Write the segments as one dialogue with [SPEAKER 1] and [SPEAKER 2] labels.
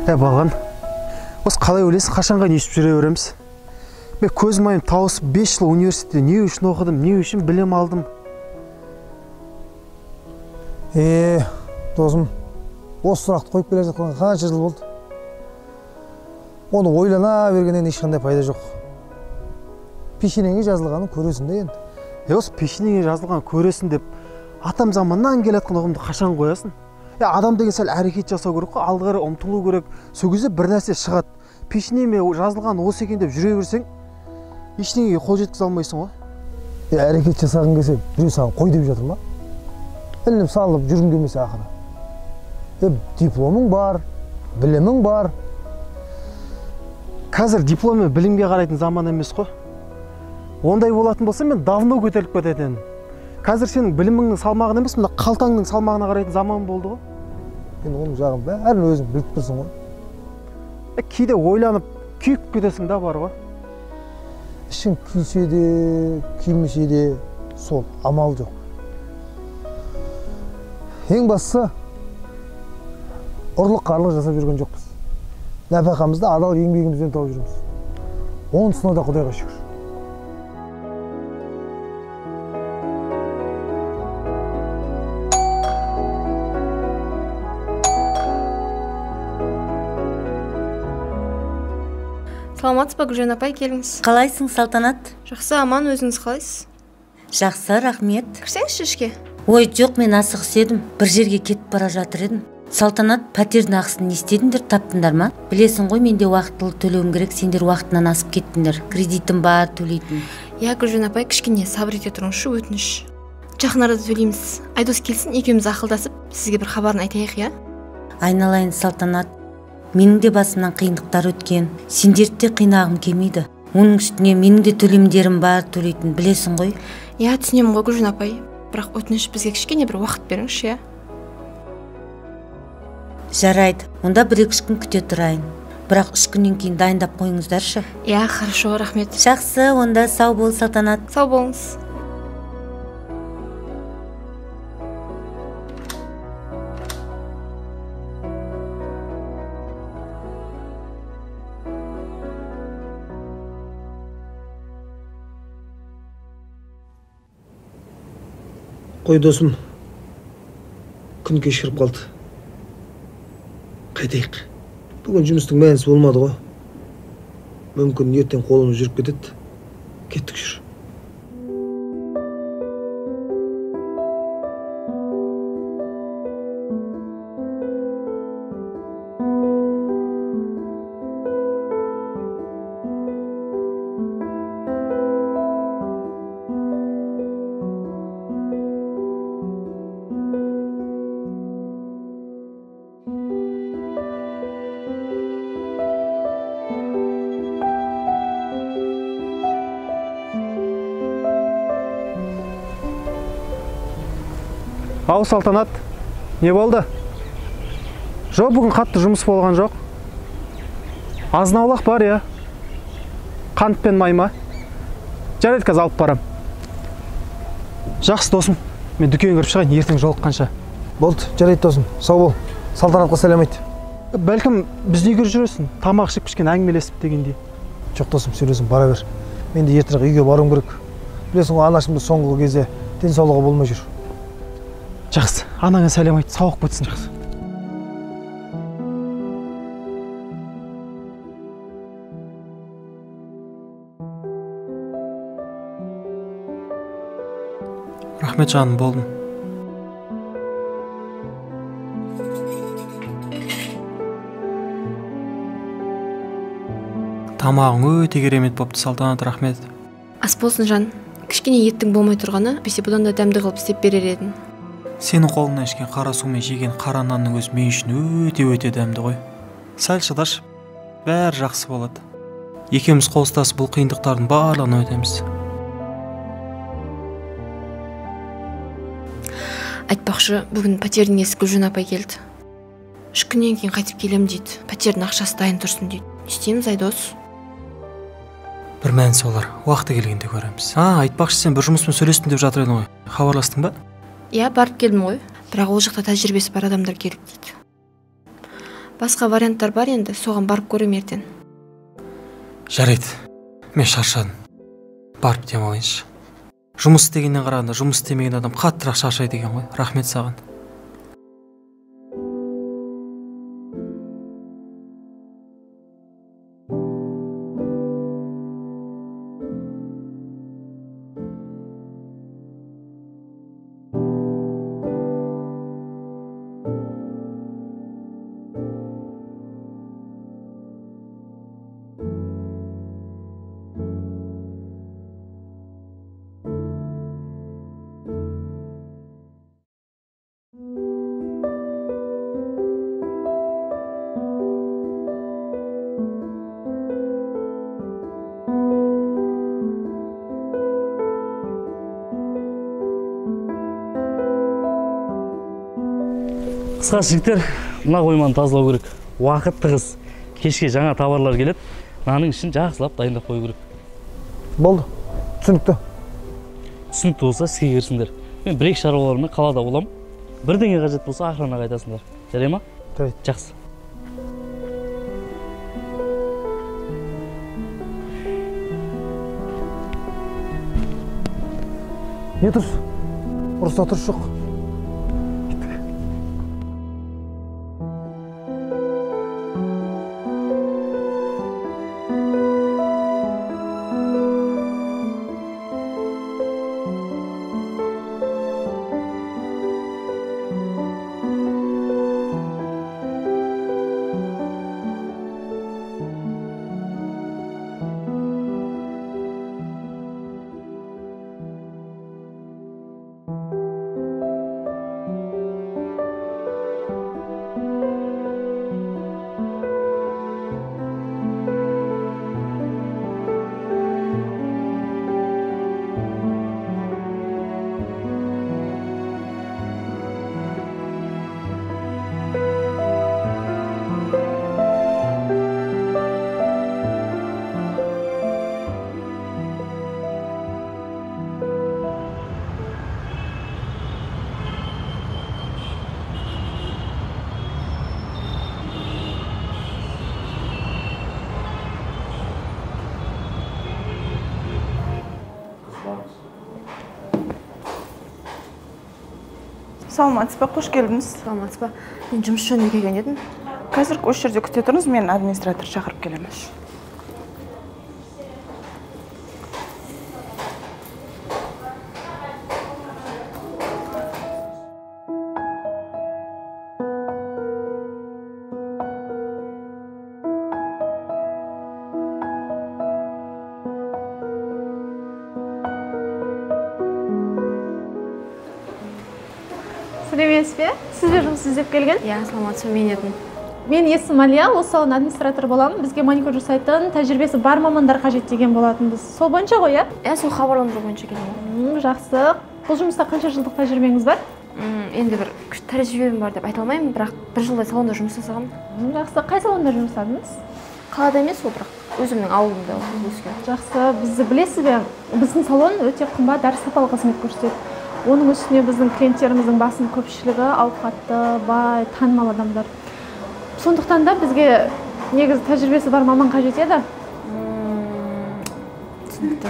[SPEAKER 1] Балған, осы қалай ойлайсыз, қашанға не ішіп жүре береміз? Мен көзім айым тауысып 5 жыл университетте не үшін оқыдым, не үшін білім алдым?
[SPEAKER 2] Досым, осы сұрақты қойып келе жатқан қанша жыл болды? Оны ойлана бергеннен ешқандай пайда жоқ. Пешенеңе жазылғанын көресің де енді.
[SPEAKER 1] Осы пешенеңе жазылған көресің деп, атам заманнан келатқан ұғымды қашан қоясың? Адам деген сәл әрекет жасау керек қой, алға қарай ұмтылу керек. Сол кезде бір нәрсе шығады. Пешенеме жазылған осы екен деп жүре берсең, ештеңеге қол жеткізе алмайсың ғой.
[SPEAKER 2] Әрекет жасағың келсе, біреу саған қой деп жатыр ма? Ілініп салып жүргің келмесе ақыры. Дипломың бар, білімің бар.
[SPEAKER 1] Қазір диплом мен білімге қарайтын заман емес қой. Ондай болатын болса, мен давно көтеріліп кететін. Қазір сенің біліміңнің салмағын емес, мына қалтаңның салмағына қарайтын заман болды ғой.
[SPEAKER 2] Мен оның жағын бәрін өзің біліп тұрсың ғой.
[SPEAKER 1] Кейде ойланып, күйіп кетесің да бар ғой.
[SPEAKER 2] Ішің күйсе де, күймесе де сол амал жоқ. Ең бастысы, ұрлық қарлық жасап жүрген жоқпыз. Нәпақамызды адал еңбегімізден тауып жүрміз. Онысына да Құдайға шүкір.
[SPEAKER 3] Саламатсыз ба, Гүлжан апай, келіңіз.
[SPEAKER 4] Қалайсың, Салтанат?
[SPEAKER 3] Жақсы, аман, өзіңіз қалайсыз?
[SPEAKER 4] Жақсы, рахмет.
[SPEAKER 3] Кірсеңізші ішке.
[SPEAKER 4] Ой, жоқ, мен асығыс едім. Бір жерге кетіп бара жатыр едім. Салтанат, пәтердің ақысын не істедіңдер, таптыңдар ма? Білесің ғой, менде уақытылы төлеуім керек, сендер уақытынан асып кеттіңдер. Кредитім бар, төлейтін.
[SPEAKER 3] Гүлжан апай, кішкене сабыр ете тұрыңызшы, өтініш. Жақын арада төлейміз. Айдос келсін, екеуміз ақылдасып, сізге бір хабарын айтайық, иә?
[SPEAKER 4] Айналайын, Салтанат. Менің де басымнан қиындықтар өткен. Сендерді де қинағым келмейді. Оның үстіне менің де төлемдерім бар, төлейтін, білесің ғой?
[SPEAKER 3] Түсінемін ғой, Гүлжан апай. Бірақ өтініш бізге кішкене бір уақыт беріңізші, иә?
[SPEAKER 4] Жарайды, онда 1-2 күн күте тұрайын. Бірақ 3 күннен кейін дайындап қойыңыздаршы.
[SPEAKER 3] Хорошо, рахмет.
[SPEAKER 4] Жақсы, онда сау бол, Салтанат.
[SPEAKER 3] Сау болыңыз.
[SPEAKER 2] Қой досым, күн кешкіріп қалды. Қайтайық. Бүгін жұмыстың мәнісі болмады ғой. Мүмкін ертең қолымыз жүріп кетеді. Кеттік жүр.
[SPEAKER 1] Ау, Салтанат, не болды? Жоқ, бүгін қатты жұмыс болған жоқ. Азынаулақ бар, я. Қант пен майма. Жарайды, қазір алып барам. Жақсы, досым. Мен дүкенге кіріп шығайын, ертең жолыққанша.
[SPEAKER 2] Болды, жарайды, досым. Сау бол. Салтанатқа сәлем айт.
[SPEAKER 1] Бәлкім, біз үйге жүресің, тамақ ішіп кішкене әңгімелесіп дегендей.
[SPEAKER 2] Жоқ, досым, сөйлесің, бара бер. Мен де ертерек үйге баруым керек. Білесің ғой, анашымды соңғы кезде денсаулығы болмай жүр.
[SPEAKER 1] Жақсы, анаңа сәлем айт, сауық бітсін. Жақсы. Рахмет, жаным, болдым. Тамағың өте керемет бопты, Салтанат, рахмет.
[SPEAKER 3] Ас болсын, жан. Кішкене еттің болмай тұрғаны, бесе бұдан да дәмді қылып істеп берер едім.
[SPEAKER 1] Сенің қолыңнан ішкен қара сумен жеген қара нанның өзі мен үшін өте дәмді ғой. Сәл шыдашы, бәрі жақсы болады. Екеуміз қол ұстасып бұл қиындықтардың барлығын өтеміз.
[SPEAKER 3] Айтпақшы, бүгін пәтердің иесі Гүлжан апай келді. 3 күннен кейін қайтып келем дейді. Пәтердің ақшасы дайын тұрсын дейді. Не істейміз, Айдос?
[SPEAKER 1] Бір мәнісі олар, уақыты келгенде көреміз. Айтпақшы, сен бір жұмыспен сөйлестім деп жатыр едің ғой. Хабарластың ба?
[SPEAKER 3] Барып келдім ғой. Бірақ ол жақта тәжірибесі бар адамдар керек дейді. Басқа варианттар бар енді, соған барып көрем ертең.
[SPEAKER 1] Жарайды, мен шаршадым. Барып демалайыншы. Жұмыс істегеннен қарағанда жұмыс істемеген адам қаттырақ шаршайды екен ғой. Рахмет саған.
[SPEAKER 5] Қысқасы жігіттер, мына қойманы тазалау керек. Уақыт тығыз. Кешке жаңа товарлар келеді. Наның ішін жақсылап дайындап қою керек.
[SPEAKER 2] Болды. Түсінікті.
[SPEAKER 5] Түсінікті болса іске кірісіңдер. Мен бір-екі шаруалармен қалада боламын. Бірдеңе қажет болса охранаға айтасыңдар. Жарай ма?
[SPEAKER 2] Жарайды.
[SPEAKER 5] Жақсы.
[SPEAKER 2] Не тұрс? Ұрыста тұрыс жоқ.
[SPEAKER 6] Саламатсыз ба, қош келдіңіз.
[SPEAKER 3] Саламатсыз ба? Мен жұмыс жөнінде келген едім.
[SPEAKER 6] Қазір осы жерде күте тұрыңыз, мен администратор шақырып келемін.
[SPEAKER 7] Сәлеметсіз бе? Сіз бе жұмыс іздеп келген?
[SPEAKER 3] Иә, саламатсыз ба, мен едім.
[SPEAKER 7] Мен есімім Алия, осы салон администратор боламын. Бізге маникюр жасайтын тәжірибесі бар мамандар қажет деген болатынбыз. Сол бойынша ғой, иә?
[SPEAKER 3] Иә, сол хабарландыру бойынша келдім.
[SPEAKER 7] Жақсы. Бұл жұмыста қанша жылдық тәжірибеңіз бар?
[SPEAKER 3] Енді бір күшті тәжірибем бар деп айта алмаймын, бірақ бір жылдай салонда жұмыс жасағам.
[SPEAKER 7] Жақсы. Қай салонда жұмыс жасадыңыз?
[SPEAKER 3] Қалада емес, ол бірақ өзімнің ауылымда өскен.
[SPEAKER 7] Жақсы. Бізді білесіз бе? Біздің салон өте қымбат әрі сапалы қызмет көрсетеді. Оның үстіне біздің клиенттеріміздің басым көпшілігі ауқатты, бай, танымал адамдар. Сондықтан да бізге негізі тәжірибесі бар маман қажет еді.
[SPEAKER 3] Түсінікті.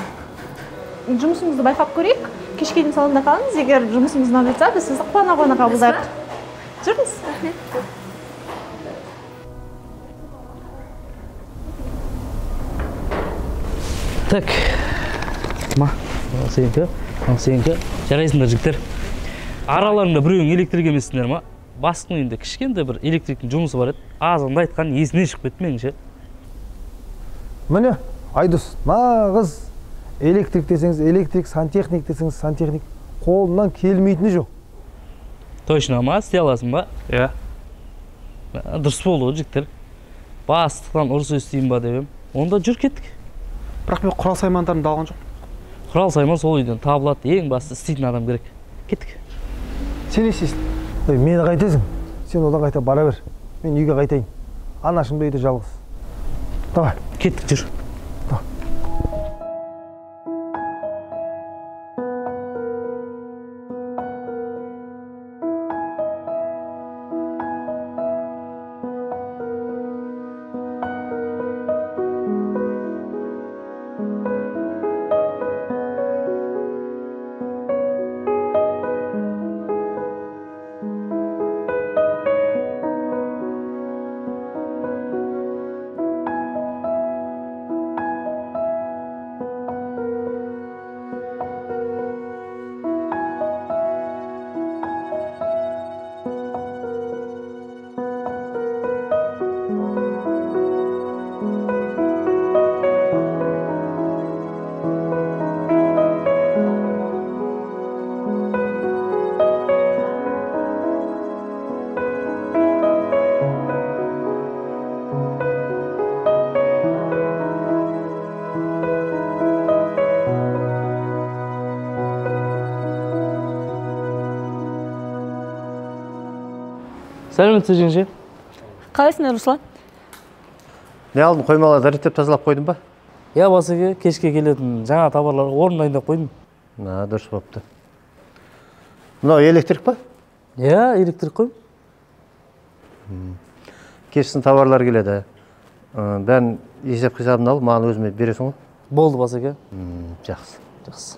[SPEAKER 7] Жұмысымызды байқап көрейік. Кешке дейін салонда қалыңыз. Егер жұмысымыз ұнап жатса, біз сізді қуана-қуана қабылдайық. Жүріңіз.
[SPEAKER 3] Рахмет.
[SPEAKER 5] Так. Сенікі. Жарайсыңдар жігіттер. Араларында біреуің электрик емессіңдер ма? Бастың үйінде кішкентай бір электриктің жұмысы бар еді. Азғанда айтқан есіне шығып кетті меніңше.
[SPEAKER 2] Міне, Айдос, нағыз электрик десеңіз электрик, сантехник десеңіз сантехник. Қолынан келмейтіні жоқ.
[SPEAKER 5] Точно ма? Істей аласың ба?
[SPEAKER 1] Иә.
[SPEAKER 5] Дұрыс болды ғой жігіттер. Бастықтан ұрыс естейін ба деп ем. Онда жүр кеттік.
[SPEAKER 1] Бірақ мен құрал саймандарымды алған жоқ.
[SPEAKER 5] Құрал сайман сол үйден табылады. Ең басты істейтін адам керек. Кеттік.
[SPEAKER 2] Сен не істейсің? Мені қайтесің? Сен одан қайта бара бер. Мен үйге қайтайын. Анашым да үйде жалғыз. Давай.
[SPEAKER 5] Кеттік, жүр. Сәлеметсіз жеңше.
[SPEAKER 8] Қалайсыңдар, Руслан?
[SPEAKER 1] Не алдың, қоймаларды реттеп тазалап қойдың ба?
[SPEAKER 5] Я басеке, кешке келетін жаңа товарлар орын дайындап қойдым.
[SPEAKER 1] Дұрыс болыпты. Мынау электрик па?
[SPEAKER 5] Я, электрик қой.
[SPEAKER 1] Кешсін товарлар келеді. Бән есеп қисабын алып, маған өзіме бересің ғой?
[SPEAKER 5] Болды басеке.
[SPEAKER 1] Жақсы.
[SPEAKER 5] Жақсы.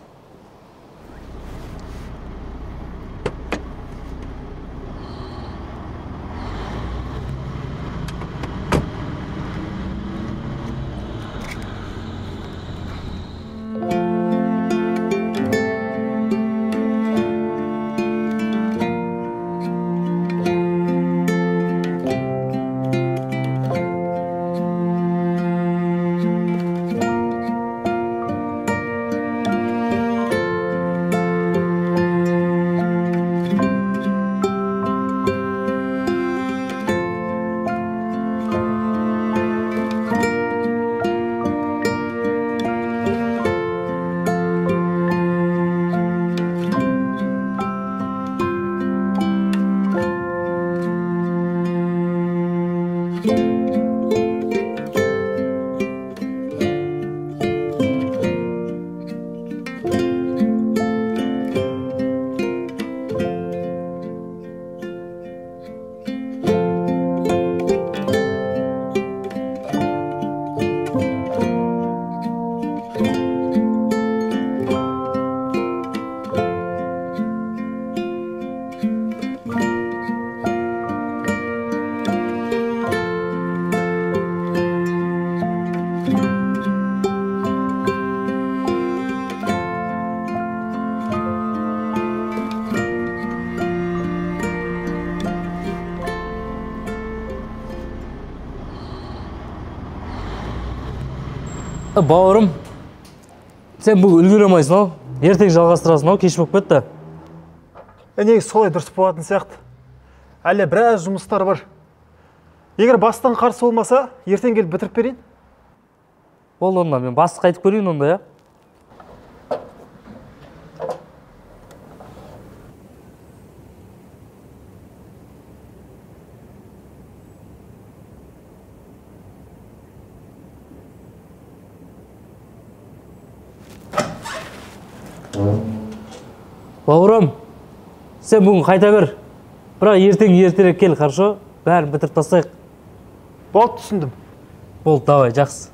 [SPEAKER 5] Бауырым, сен бүгін үлгере алмайсың ау, ертең жалғастырасың ау, кеш болып кетті.
[SPEAKER 1] Негізі солай дұрыс болатын сияқты. Әлі біраз жұмыстар бар. Егер бастан қарсы болмаса, ертең келіп бітіріп берейін.
[SPEAKER 5] Болды онда, мен басты қайтып көрейін онда, я? Бауырым, сен бүгін қайта бер. Бірақ ертең ертерек кел, хорошо? Бәрін бітіріп тастайық.
[SPEAKER 1] Болды, түсіндім.
[SPEAKER 5] Болды, давай, жақсы.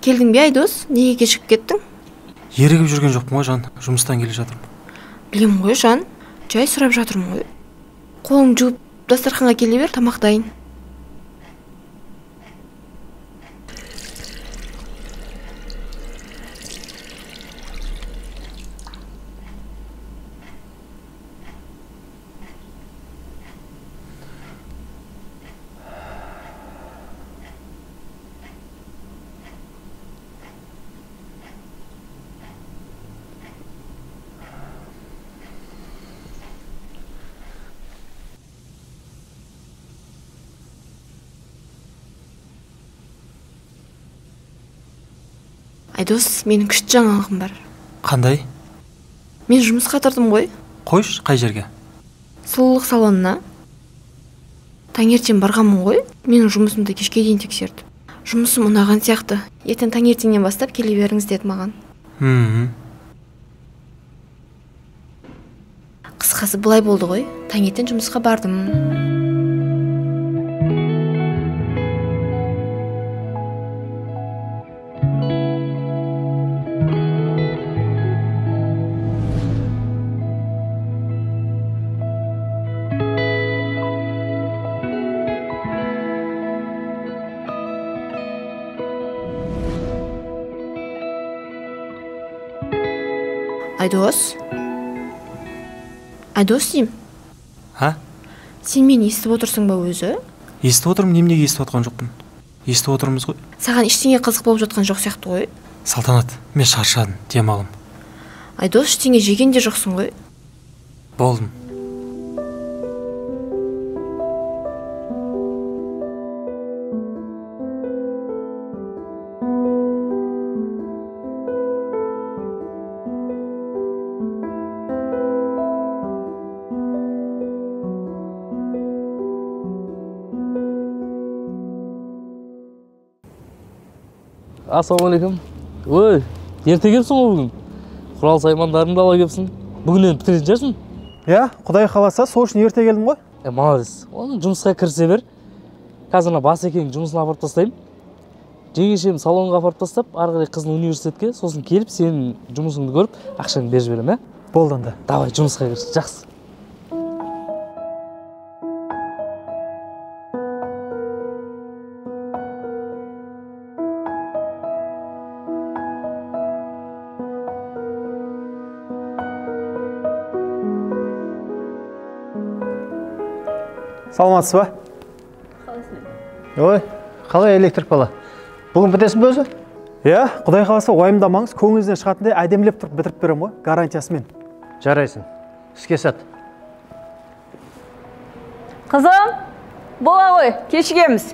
[SPEAKER 3] Келдің бе, Айдос? Неге кешігіп кеттің?
[SPEAKER 1] Ерігіп жүрген жоқпын ғой, Жан. Жұмыстан келе жатырмын.
[SPEAKER 3] Білем ғой, Жан. Жай сұрап жатырмын ғой. Қолың жуып, дастарханға келе бер, тамақ дайын. Айдос, менің күшті жаңалығым бар.
[SPEAKER 1] Қандай?
[SPEAKER 3] Мен жұмысқа тұрдым ғой.
[SPEAKER 1] Қойш, қай жерге?
[SPEAKER 3] Сұлулық салонына. Таңертең барғанмын ғой. Менің жұмысымды кешке дейін тексерді. Жұмысым ұнаған сияқты. Ертең таңертеңнен бастап келе беріңіз деді маған. Қысқасы былай болды ғой. Таңертең жұмысқа бардым. Айдос? Айдос дейм.
[SPEAKER 1] А?
[SPEAKER 3] Сен мені естіп отырсың ба өзі?
[SPEAKER 1] Естіп отырмын, неменеге естіп отқан жоқпын. Естіп отырмыз ғой.
[SPEAKER 3] Саған ештеңе қызық болып жатқан жоқ сияқты ғой.
[SPEAKER 1] Салтанат, мен шаршадым, демалым.
[SPEAKER 3] Айдос, ештеңе жеген де жоқсың ғой.
[SPEAKER 1] Болдым.
[SPEAKER 5] Ассалаумағалейкум. Ой, ерте келіпсің ғой бүгін. Құрал саймандарыңды ала келіпсің. Бүгін енді бітіретін шығарсың?
[SPEAKER 1] Иә, Құдай қаласа, сол үшін ерте келдім ғой.
[SPEAKER 5] Молодец. Оны жұмысқа кірісе бер. Қазір Басекеңнің жұмысына апарып тастаймын. Жеңешем салонға апарып тастап, ары қарай қыздың университетке, сосын келіп сенің жұмысыңды көріп, ақшаңды беріп жіберемін, ә?
[SPEAKER 1] Болды онда.
[SPEAKER 5] Давай, жұмысқа кір. Жақсы.
[SPEAKER 1] Саламатсыз ба? Ой, қалай электрик бала? Бүгін бітесің бе өзі? Иә, Құдай қаласа уайымдамаңыз, көңіліңізден шығатындай әдемілеп тұрып бітіріп беремін ғой, гарантиясымен.
[SPEAKER 9] Жарайсың. Іске сат.
[SPEAKER 8] Қызым, бола ғой, кешігеміз.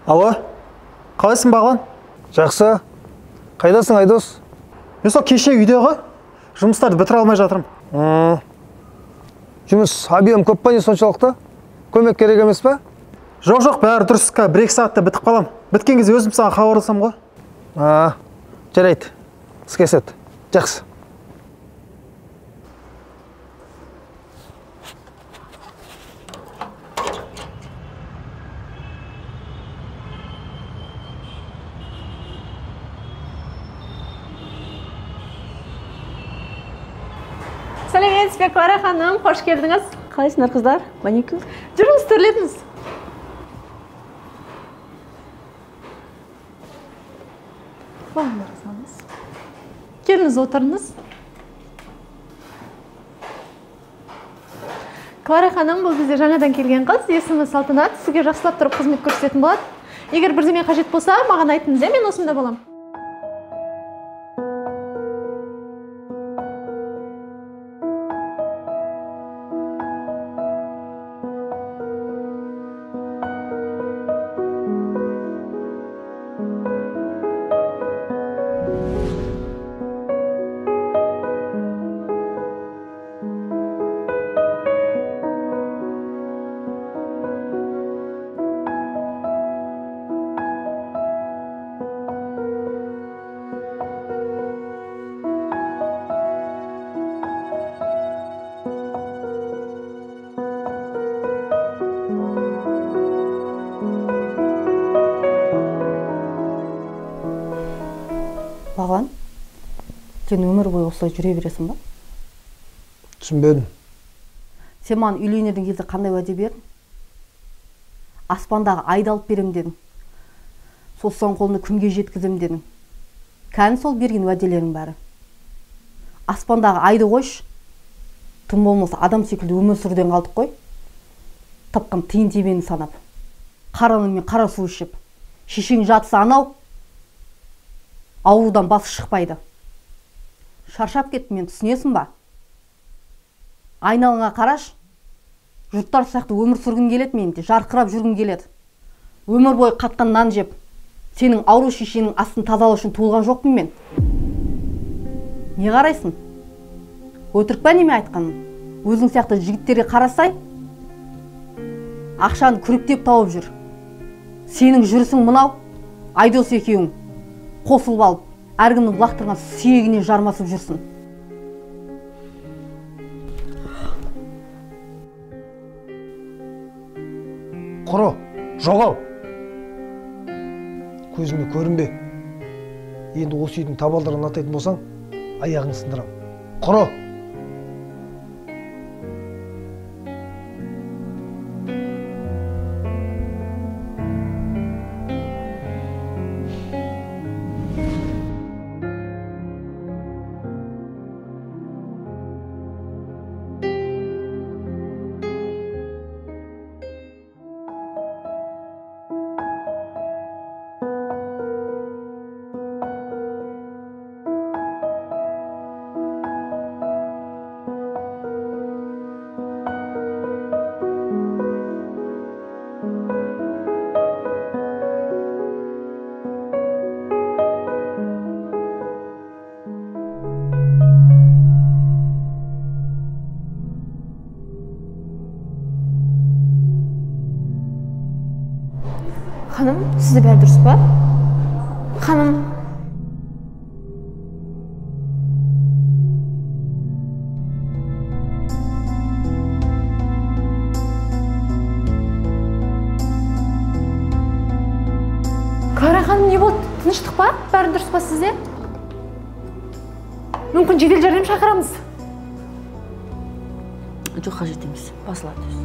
[SPEAKER 1] Алло, қалайсың Бағлан?
[SPEAKER 2] Жақсы. Қайдасың Айдос?
[SPEAKER 1] Мен сол кеше үйде ғой, жұмыстарды бітіре алмай жатырмын.
[SPEAKER 2] Жұмыс объем көп па не соншалықты? Көмек керек емес па?
[SPEAKER 1] Жоқ, бәрі дұрыс, бір-екі сағатта бітіп қалам. Біткен кезде өзім саған хабарласам ғой.
[SPEAKER 2] Жарайды. Іске сәт. Жақсы.
[SPEAKER 7] Сәлеметсіз бе, Клара ханым, қош келдіңіз.
[SPEAKER 8] Қалайсыңдар қыздар? Маникюр?
[SPEAKER 7] Жүріңіз, төрлетіңіз. Келіңіз, отырыңыз. Клара ханым, бұл бізде жаңадан келген қыз, есімі Салтанат, сізге жақсылап тұрып қызмет көрсететін болады. Егер бірдеме қажет болса, маған айтыңыз, мен осында боламын.
[SPEAKER 8] Бағлан, сен өмір бойы осылай жүре бересің ба?
[SPEAKER 2] Түсінбедім.
[SPEAKER 8] Сен маған үйленердің кезде қандай уәде бердің? Аспандағы айды алып берем дедің. Сосын қолына күнге жеткізем дедің. Кәні сол берген уәделерің бәрі. Аспандағы айды қойш, тым болмаса адам секілді өмір сүруден қалдық қой. Тапқан тиын тебені санап, қараның мен қара су ішіп, шешең жатса анау, аурудан басы шықпайды. Шаршап кетті, мен түсінесің ба? Айналыңа қараш, жұрттар сияқты өмір сүргін келеді, менде жарқырап жүргін келеді. Өмір бойы қатқан нан жеп, сенің ауру шешенің астын тазалау үшін туылған жоқпын мен. Не қарайсың? Өтірік па неме айтқаным? өзің сияқты жігіттерге қарасай, ақшаны күректеп тауып жүр. Сенің жүрісің мынау, Айдос екеуің қосылып алып, әркімнің лақтырған сүйегіне жармасып жүрсің.
[SPEAKER 2] Құры, жоғал. Көзіңе көрінбе. Енді осы үйдің табалдырығын атайтын болсаң, аяғыңды сындырам. Құры.
[SPEAKER 7] Ханым, сізде бәрі дұрыс па? Ханым. Клара ханым, не болды? Тыныштық па? Бәрі дұрыс па сізде? Мүмкін жедел жәрдем шақырамыз.
[SPEAKER 4] Жоқ, қажет емес. Басылады.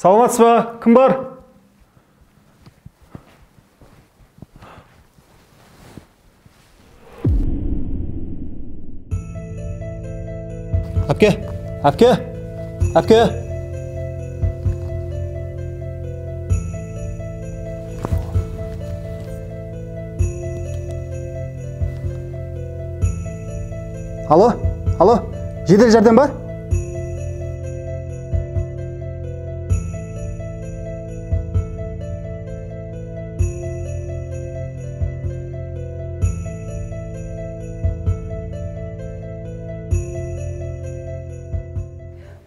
[SPEAKER 1] Саламатсыз ба? Кім бар? Әпке, әпке, әпке. Алло, жедел жәрдем ба?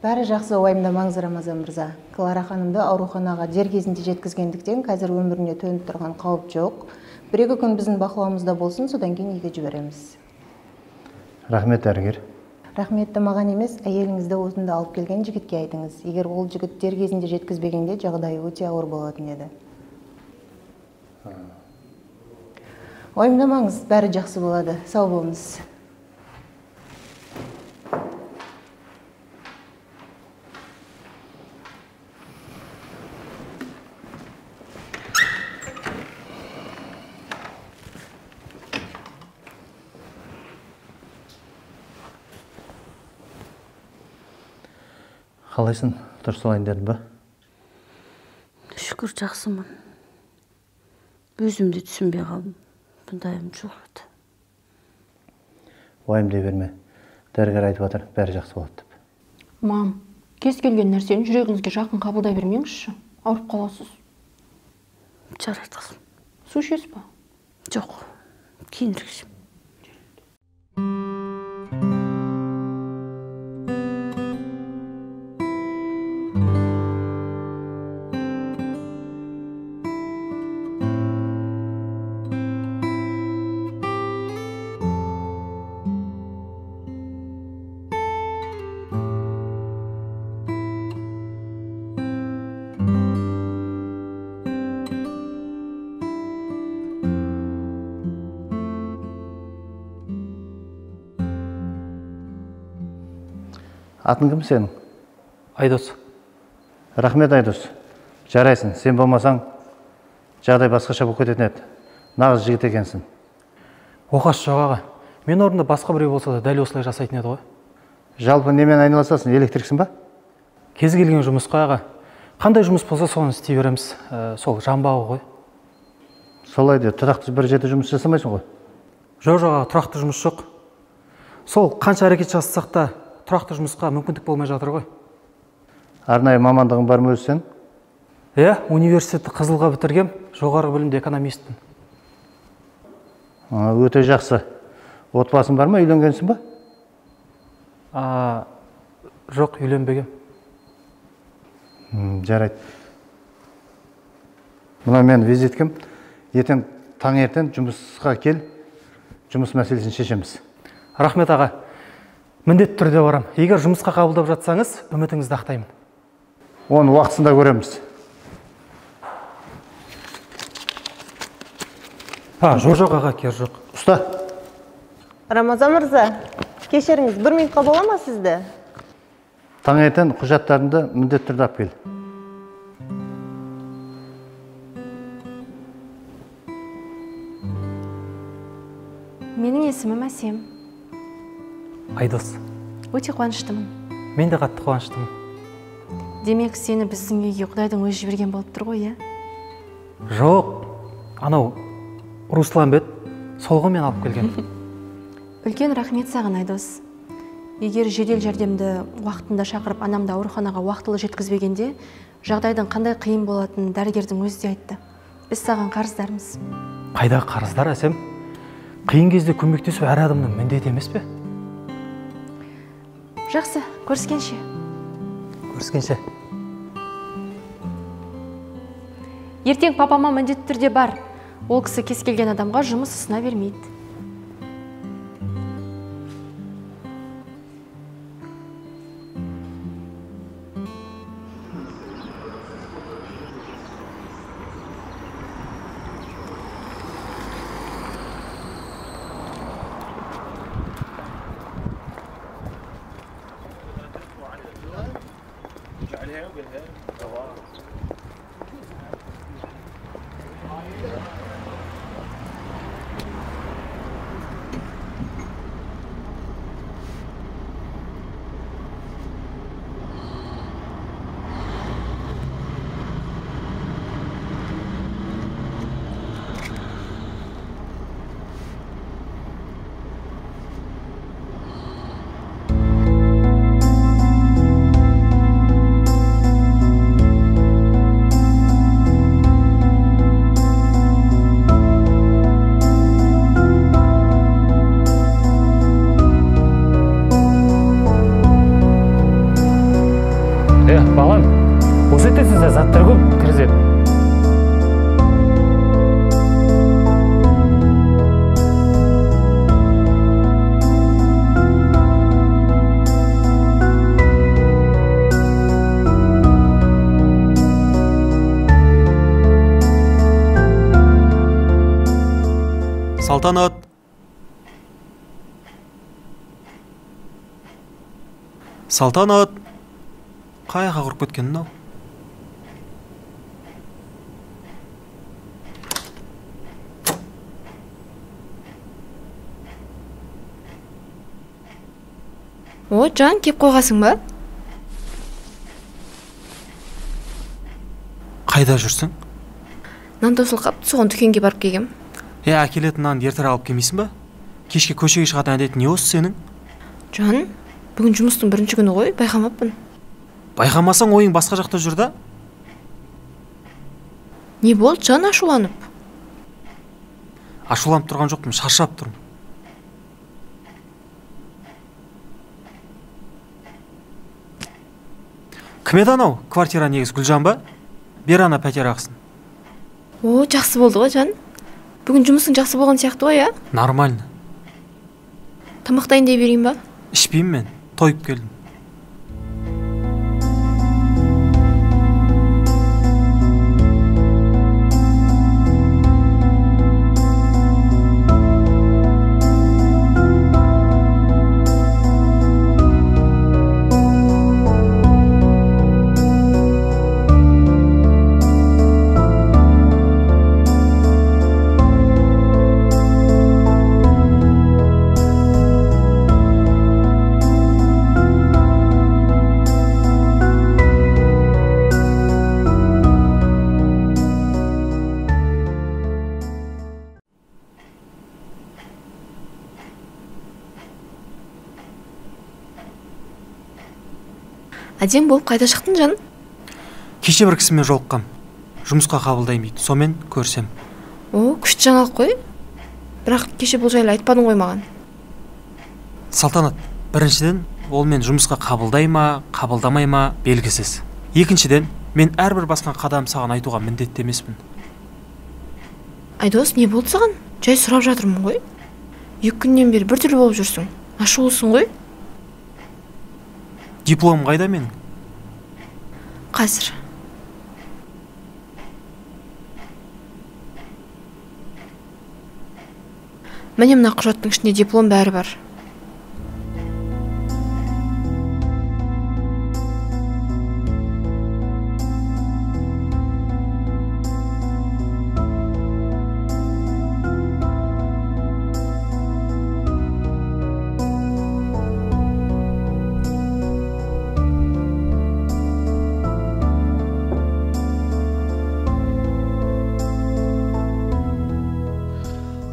[SPEAKER 10] Бәрі жақсы, уайымдамаңыз, Рамазан мырза. Клара ханымды ауруханаға дер кезінде жеткізгендіктен қазір өміріне төніп тұрған қауіп жоқ. Бір-екі күн біздің бақылауымызда болсын, содан кейін үйге жібереміз.
[SPEAKER 9] Рахмет, дәрігер.
[SPEAKER 10] Рахметті маған емес, әйеліңізді осында алып келген жігітке айтыңыз. Егер ол жігіт дер кезінде жеткізбегенде жағдайы өте ауыр болатын еді. Уайымдамаңыз, бәрі жақсы болады. Сау болыңыз.
[SPEAKER 9] Қалайсың? Дұрыс алайын дедім ба?
[SPEAKER 11] Шүкір, жақсымын. Өзімді түсінбей қалдым. Бұндайым жоқ еді.
[SPEAKER 9] Уайымдай берме. Дәрігер айтып жатыр, бәрі жақсы болады деп.
[SPEAKER 3] Мам, кез келген нәрсені жүрегіңізге жақын қабылдай бермеңізші. Ауырып қаласыз.
[SPEAKER 11] Жарайды қызым.
[SPEAKER 3] Су ішесіз ба?
[SPEAKER 11] Жоқ, кейінірек ішемін.
[SPEAKER 9] Атың кім сенің?
[SPEAKER 1] Айдос.
[SPEAKER 9] Рахмет, Айдос. Жарайсың, сен болмасаң, жағдай басқаша болып кететін еді. Нағыз жігіт екенсің.
[SPEAKER 1] Оқасы жоқ аға. Мен орнында басқа біреу болса да дәл осылай жасайтын еді ғой.
[SPEAKER 9] Жалпы немен айналысасың, электриксің ба?
[SPEAKER 1] Кез келген жұмыс қой аға. Қандай жұмыс болса соны істей береміз. Сол жамбауы ғой.
[SPEAKER 9] Солай де, тұрақты бір жерде жұмыс жасамайсың ғой?
[SPEAKER 1] Жоқ аға, тұрақты жұмыс жоқ. Сол қанша әрекет жасасақ та тұрақты жұмысқа мүмкіндік болмай жатыр ғой.
[SPEAKER 9] Арнайы мамандығың бар ма өзі сен?
[SPEAKER 1] Университетті Қызылға бітіргем, жоғары білімді экономистпін.
[SPEAKER 9] Өте жақсы. Отбасың бар ма, үйленгенсің ба?
[SPEAKER 1] Жоқ, үйленбегем.
[SPEAKER 9] Жарайды. Мұна мен визиткім. Ертең таңертең жұмысқа кел, жұмыс мәселесін шешеміз.
[SPEAKER 1] Рахмет аға. Міндетті түрде барам. Егер жұмысқа қабылдап жатсаңыз, үмітіңізді ақтаймын.
[SPEAKER 9] Оны уақытысында көреміз.
[SPEAKER 1] Жоқ аға, кер жоқ.
[SPEAKER 9] Ұста.
[SPEAKER 10] Рамазан мырза, кешіріңіз, 1 минутқа бола ма сізді?
[SPEAKER 9] Таңертең құжаттарыңды міндетті түрде алып кел.
[SPEAKER 3] Менің есімім Әсем.
[SPEAKER 1] Айдос.
[SPEAKER 3] Өте қуаныштымын.
[SPEAKER 1] Мен де қатты қуаныштымын.
[SPEAKER 3] Демек, сені біздің үйге Құдайдың өзі жіберген болып тұр ғой,
[SPEAKER 1] Жоқ. Анау Руслан бет, солғы мен алып келген.
[SPEAKER 3] Үлкен рахмет саған, Айдос. Егер жедел жәрдемді уақытында шақырып, анамды ауруханаға уақытылы жеткізбегенде, жағдайдың қандай қиын болатынын дәрігердің өзі де айтты. Біз саған қарыздармыз.
[SPEAKER 1] Қайда қарыздар, Әсем? Қиын кезде көмектесу әр адамның міндеті емес пе?
[SPEAKER 3] Жақсы, көріскенше.
[SPEAKER 1] Көріскенше.
[SPEAKER 3] Ертең папама міндетті түрде бар. Ол кісі кез келген адамға жұмыс ұсына бермейді.
[SPEAKER 1] Балам, осы етте сізде заттар көп кіргізеді. Салтанат. Салтанат. Қаяға құрып кеткен мынау?
[SPEAKER 3] Жан, кеп қойғасың ба?
[SPEAKER 1] Қайда жүрсің?
[SPEAKER 3] Нан таусылып қапты, соған дүкенге барып келгем.
[SPEAKER 1] Әкелетін нанды ертең алып келмейсің ба? Кешке көшеге шығатын әдетің не осы сенің?
[SPEAKER 3] Жан, бүгін жұмыстың бірінші күні ғой, байқамаппын.
[SPEAKER 1] Байқамасаң ойың басқа жақта жүр да?
[SPEAKER 3] Не болды, Жан, ашуланып?
[SPEAKER 1] Ашуланып тұрған жоқпын, шаршап тұрмын. Кім еді анау? Квартира негіз Гүлжан ба? Бер ана пәтер ақысын.
[SPEAKER 3] О, жақсы болды ғой, Жан. Бүгін жұмысың жақсы болған сияқты ғой, ә?
[SPEAKER 1] Нормально.
[SPEAKER 3] Тамақ дайындай берейін ба?
[SPEAKER 1] Ішпеймін мен, тойып келдім.
[SPEAKER 3] Әдем болып қайда шықтың, Жан?
[SPEAKER 1] Кеше бір кісімен жолыққам. Жұмысқа қабылдаймын дейді. Сомен көрсем.
[SPEAKER 3] О, күшті жаңалық қой. Бірақ кеше бұл жайлы айтпадың ғой маған.
[SPEAKER 1] Салтанат, біріншіден, ол мен жұмысқа қабылдай ма, қабылдамай ма белгісіз. Екіншіден, мен әрбір басқан қадам саған айтуға міндетті емеспін.
[SPEAKER 3] Айдос, не болды саған? Жай сұрап жатырмын ғой. 2 күннен бері біртүрлі болып жүрсің. Ашулысың ғой.
[SPEAKER 1] Дипломым қайда менің?
[SPEAKER 3] Қазір. Міне мына құжаттың ішінде диплом бәрі бар.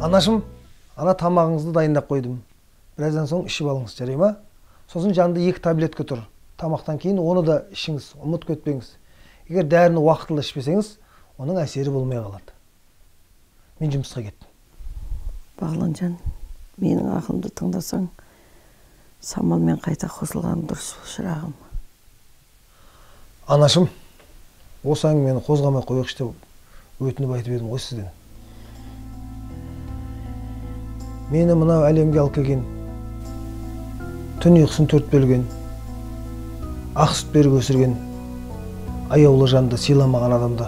[SPEAKER 2] Анашым, ана тамағыңызды дайындап қойдым. Біраздан соң ішіп алыңыз, жарай ма? Сосын жанында 2 таблетка тұр. Тамақтан кейін оны да ішіңіз, ұмыт көтпеңіз. Егер дәріні уақытылы ішпесеңіз, оның әсері болмай қалады. Мен жұмысқа кеттім.
[SPEAKER 11] Бағланжан, менің ақылымды тыңдасаң, Самалмен қайта қосылғаның дұрыс, шырағым.
[SPEAKER 2] Анашым, осы әңгімені қозғамай қойғыш деп өтініп айтып едім ғой сізден. Мені мынау әлемге алып келген, түн ұйқысын 4 бөлген, ақ сүт беріп өсірген, аяулы жанды сыйламаған адамды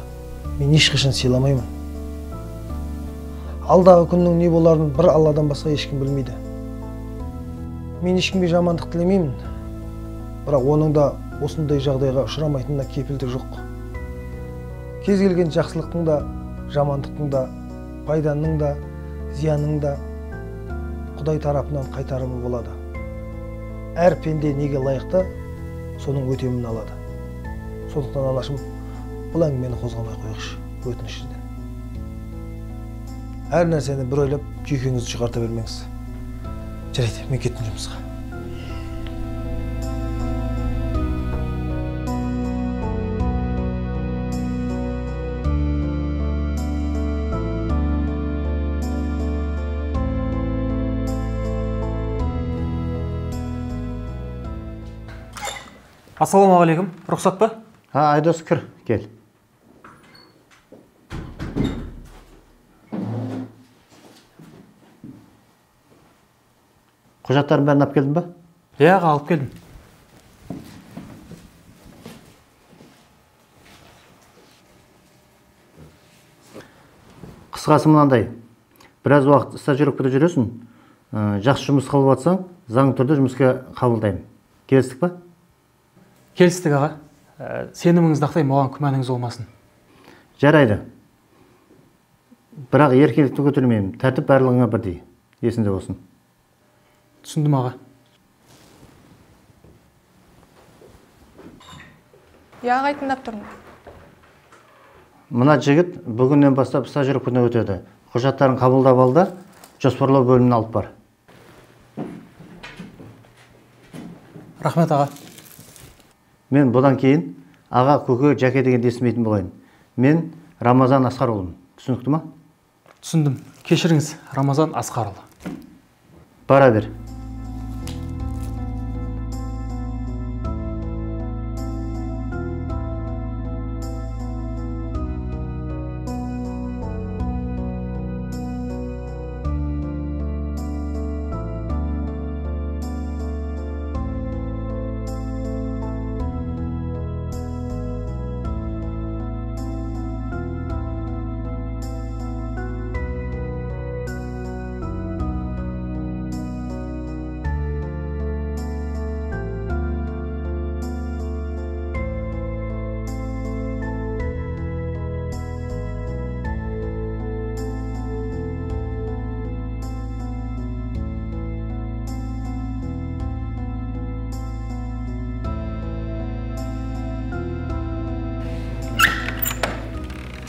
[SPEAKER 2] мен ешқашан сыйламаймын. Алдағы күннің не боларын бір Алладан басқа ешкім білмейді. Мен ешкімге жамандық тілемеймін, бірақ оның да осындай жағдайға ұшырамайтынына кепілдік жоқ. Кез келген жақсылықтың да, жамандықтың да, пайданың да, зияның да Құдай тарапынан қайтарымы болады. Әр пенде неге лайықты, соның өтемін алады. Сондықтан анашым, бұл әңгімені қозғамай қойғыш, өтініш сізден. Әр нәрсені бір ойлап, жүйкеңізді шығарта бермеңіз. Жарайды, мен кеттім жұмысқа.
[SPEAKER 1] Ассалаумағалейкум, рұқсат па?
[SPEAKER 9] Айдос, кір, кел. Құжаттарын бәрін алып келдің ба?
[SPEAKER 1] Аға, алып келдім.
[SPEAKER 9] Қысқасы мынандай, біраз уақыт стажировкада жүресің, жақсы жұмыс қылып жатсаң, заң түрде жұмысқа қабылдаймын. Келістік па?
[SPEAKER 1] Келістік аға. Сеніміңізді ақтаймын, оған күмәніңіз болмасын.
[SPEAKER 9] Жарайды. Бірақ еркелікті көтермеймін. Тәртіп барлығыңа бірдей. Есінде болсын.
[SPEAKER 1] Түсіндім аға.
[SPEAKER 6] Аға, тыңдап тұрмын.
[SPEAKER 9] Мына жігіт бүгіннен бастап стажировканы өтеді. Құжаттарын қабылдап ал да, жоспарлау бөліміне алып бар.
[SPEAKER 1] Рахмет аға.
[SPEAKER 9] Мен бұдан кейін аға, көке, жәке деген естімейтін болайын. Мен Рамазан Асқарұлымын. Түсінікті ма?
[SPEAKER 1] Түсіндім. Кешіріңіз, Рамазан Асқарұлы.
[SPEAKER 9] Бара бер.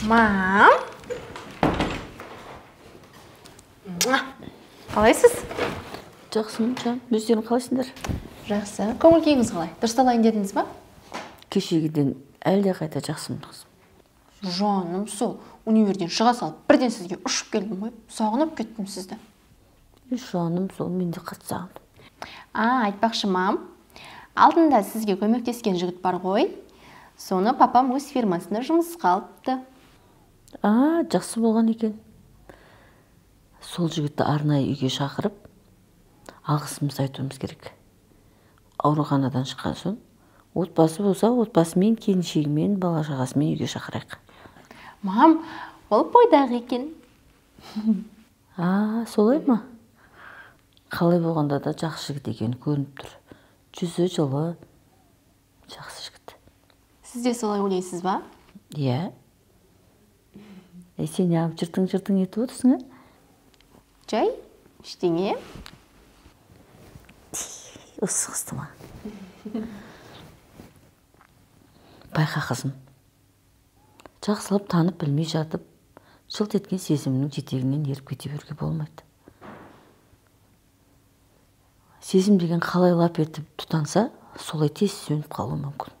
[SPEAKER 3] Мам. Қалайсыз?
[SPEAKER 11] Жақсымын, жан. Өздерің қалайсыңдар?
[SPEAKER 3] Жақсы. Көңіл күйіңіз қалай? Дұрысталайын дедіңіз ба?
[SPEAKER 11] Кешегіден әлде қайта жақсымын қызым.
[SPEAKER 3] Жаным, сол универден шыға салып, бірден сізге ұшып келдім ғой. Сағынып кеттім сізді.
[SPEAKER 11] Жаным, сол мен де қатты сағындым.
[SPEAKER 3] Айтпақшы, мам. Алдында сізге көмектескен жігіт бар ғой. Соны папам өз фирмасында жұмысқа алыпты.
[SPEAKER 11] Жақсы болған екен. Сол жігітті арнайы үйге шақырып, алғысымызды айтуымыз керек. Ауруханадан шыққан соң, отбасы болса, отбасымен, келіншегімен, бала шағасымен үйге шақырайық.
[SPEAKER 3] Мам, ол бойдағы екен.
[SPEAKER 11] Солай ма? Қалай болғанда да жақсы жігіт екені көрініп тұр. Жүзі жылы, жақсы жігіт.
[SPEAKER 3] Сіз де солай ойлайсыз ба?
[SPEAKER 11] Иә. Сен неғып жыртың етіп отырсың,
[SPEAKER 3] Жай, ештеңе.
[SPEAKER 11] Осы қызды ма? Байқа қызым. Жақсылап танып білмей жатып, жылт еткен сезімнің жетегінен еріп кете беруге болмайды. Сезім деген қалай лап етіп тұтанса, солай тез сөніп қалуы мүмкін.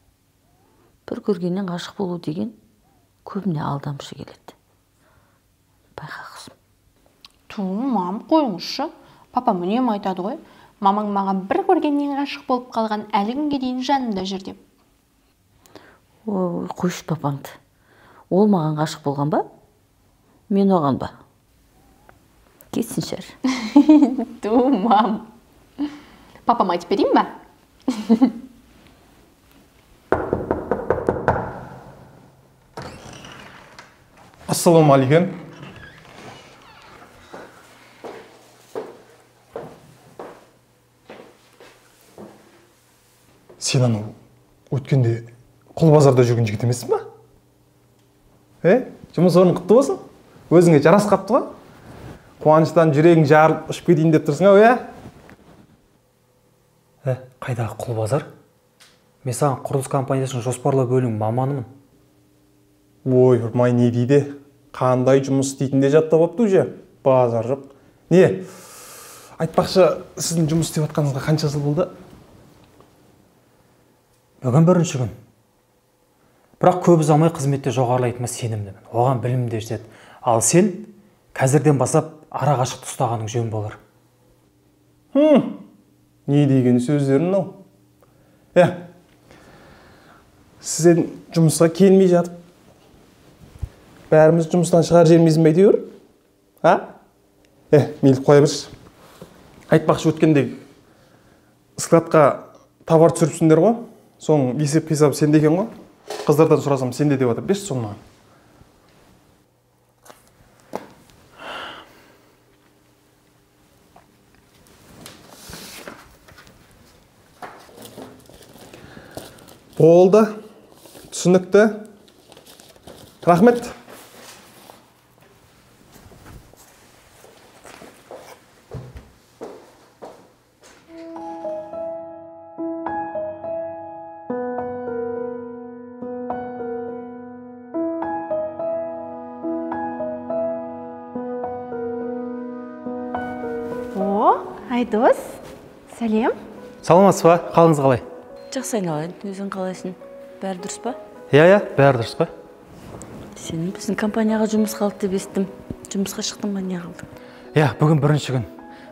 [SPEAKER 11] Бір көргеннен ғашық болу деген көбіне алдамшы келеді. Байқа қызым.
[SPEAKER 3] Мам, қойыңызшы. Папам үнемі айтады ғой. Мамаң маған бір көргеннен ғашық болып қалған әлі күнге дейін жанымда жүр деп.
[SPEAKER 11] Қойшы папаңды. Ол маған ғашық болған ба? Мен оған ба? Кетсін шар.
[SPEAKER 3] Мам. Папам айтып берейін ба?
[SPEAKER 2] Ассалаумағалейкум. Сен анау өткенде құл базарда жүрген жігіт емессің ба? Жұмыс орның құтты болсын. Өзіңе жарас қапты ғой. Қуаныштан жүрегің жарылып ұшып кетейін деп тұрсың ау,
[SPEAKER 1] Қайдағы құл базар? Мен саған құрылыс компаниясының жоспарлау бөлімінің маманымын.
[SPEAKER 2] Ой, ұрмай не дейді? Қандай жұмыс істейтінде жаттап апты уже? Базар жоқ. Не? Айтпақшы, сіздің жұмыс істеп атқаныңызға қанша жыл болды?
[SPEAKER 1] Бүгін бірінші күн. Бірақ көп ұзамай қызметте жоғарылайтыныма сенімдімін. Оған білім де жетеді. Ал сен қазірден бастап ара қашықты ұстағаның жөн болар.
[SPEAKER 2] Не деген сөздерің ау? Сізден жұмысқа келмей жатып, бәріміз жұмыстан шығар жеріміздің бе әйтеуір? Мейлі қоя берші. Айтпақшы, өткенде складқа товар түсіріпсіңдер ғой? Соның есеп қисабы сенде екен ғой? Қыздардан сұрасам сенде деп отыр. Берші соны маған. Болды. Түсінікті. Рахмет.
[SPEAKER 3] Айдос, сәлем.
[SPEAKER 1] Саламатсыз ба? Қалыңыз қалай?
[SPEAKER 11] Жақсы айналайын, өзің қалайсың? Бәрі дұрыс па?
[SPEAKER 1] Иә, бәрі дұрыс қой.
[SPEAKER 11] Сен біздің компанияға жұмысқа алды деп естім. Жұмысқа шықтың ба, не қылдың?
[SPEAKER 1] Иә, бүгін бірінші күн.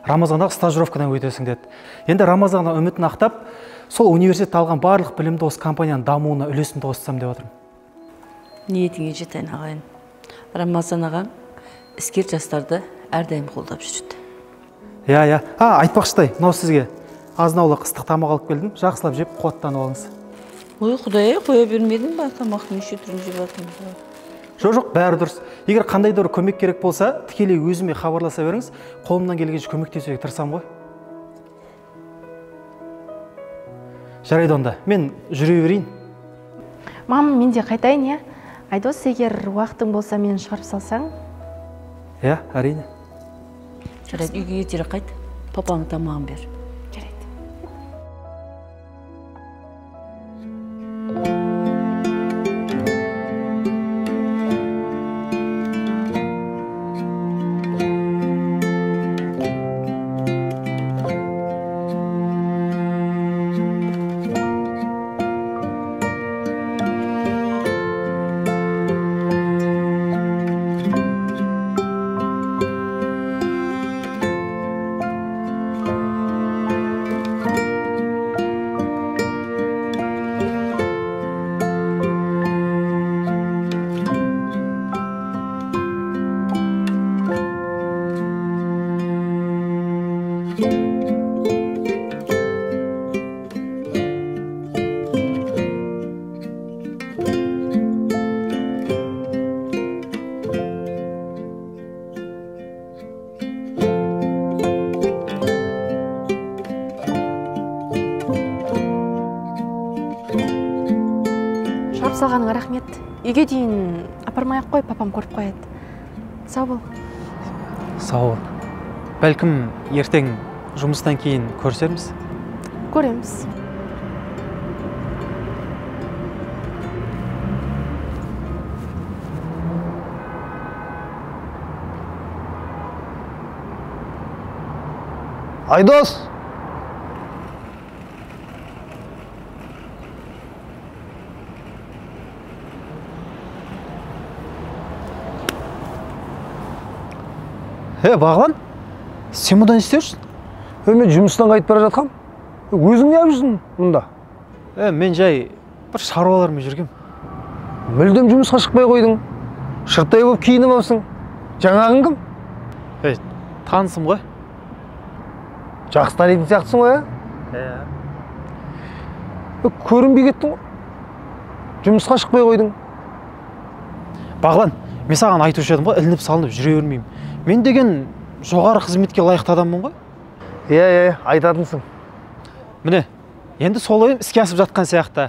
[SPEAKER 1] Рамазандағы стажировкадан өтесің деді. Енді Рамазанға үмітін ақтап, сол университетте алған барлық білімді осы компанияның дамуына үлесімді қоссам деп отырмын.
[SPEAKER 11] Ниетіңе жет айналайын. Рамазан ағаң іскер жастарды әрдайым қолдап жүреді.
[SPEAKER 1] Иә. Айтпақшыдай, мынау сізге азын-аулақ ыстық тамақ алып келдім. Жақсылап жеп, қуаттанып алыңыз.
[SPEAKER 11] Ой, құдай, қоя бермедің ба? Тамақтың неше түрін жеп жатырмын.
[SPEAKER 1] Жоқ, бәрі дұрыс. Егер қандай да бір көмек керек болса, тікелей өзіме хабарласа беріңіз. Қолымнан келгенше көмектесуге тырысамын ғой. Жарайды онда, мен жүре берейін.
[SPEAKER 3] Мам, мен де қайтайын, иә? Айдос, егер уақытың болса, мені шығарып салсаң?
[SPEAKER 1] Иә, әрине.
[SPEAKER 11] Жарайды, үйге ертерек қайт. Папаның тамағын бер.
[SPEAKER 3] Салғаныңа рахмет. Үйге дейін апармай-ақ қой, папам көріп қояды. Сау бол.
[SPEAKER 1] Сау бол. Бәлкім ертең жұмыстан кейін көрісерміз?
[SPEAKER 3] Көреміз.
[SPEAKER 2] Айдос!
[SPEAKER 1] Бағлан, сен мұнда не істеп жүрсің?
[SPEAKER 2] Мен жұмыстан қайтып бара жатқам. Өзің не жүрсің мұнда?
[SPEAKER 1] Мен жай бір шаруалармен жүргем.
[SPEAKER 2] Мүлдем жұмысқа шықпай қойдың. Шырттай болып киініп алсың. Жаңағың кім?
[SPEAKER 1] Танысым ғой.
[SPEAKER 2] Жақсы танитын сияқтысың ғой, көрінбей кеттің ғой. Жұмысқа шықпай қойдың.
[SPEAKER 1] Бағлан, мен саған айтушы едім ғой, ілініп салынып жүре бермеймін. Мен деген жоғары қызметке лайықты адаммын ғой.
[SPEAKER 2] Иә, айтатынсың.
[SPEAKER 1] Міне, енді сол ойым іске асып жатқан сияқты.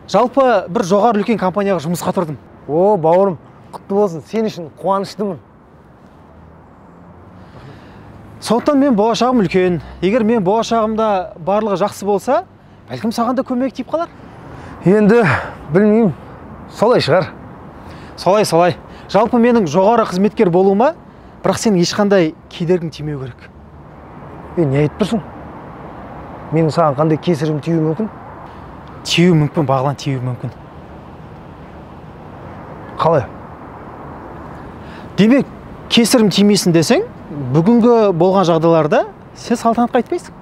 [SPEAKER 1] Жалпы бір жоғары үлкен компанияға жұмысқа тұрдым.
[SPEAKER 2] Бауырым, құтты болсын, сен үшін қуаныштымын.
[SPEAKER 1] Сондықтан мен болашағым үлкен. Егер мен болашағымда барлығы жақсы болса, бәлкім саған да көмек тиіп қалар.
[SPEAKER 2] Енді білмеймін, солай шығар.
[SPEAKER 1] Солай. Жалпы менің жоғары қызметкер болуыма, бірақ сен ешқандай кедергің тимеу керек.
[SPEAKER 2] Не айтып тұрсың? Менің саған қандай кесірім тиюі мүмкін?
[SPEAKER 1] Тиюі мүмкін, Бағлан, тиюі мүмкін.
[SPEAKER 2] Қалай?
[SPEAKER 1] Демек, кесірім тимейсін десең, бүгінгі болған жағдайларда сен салтанатқа айтпайсың.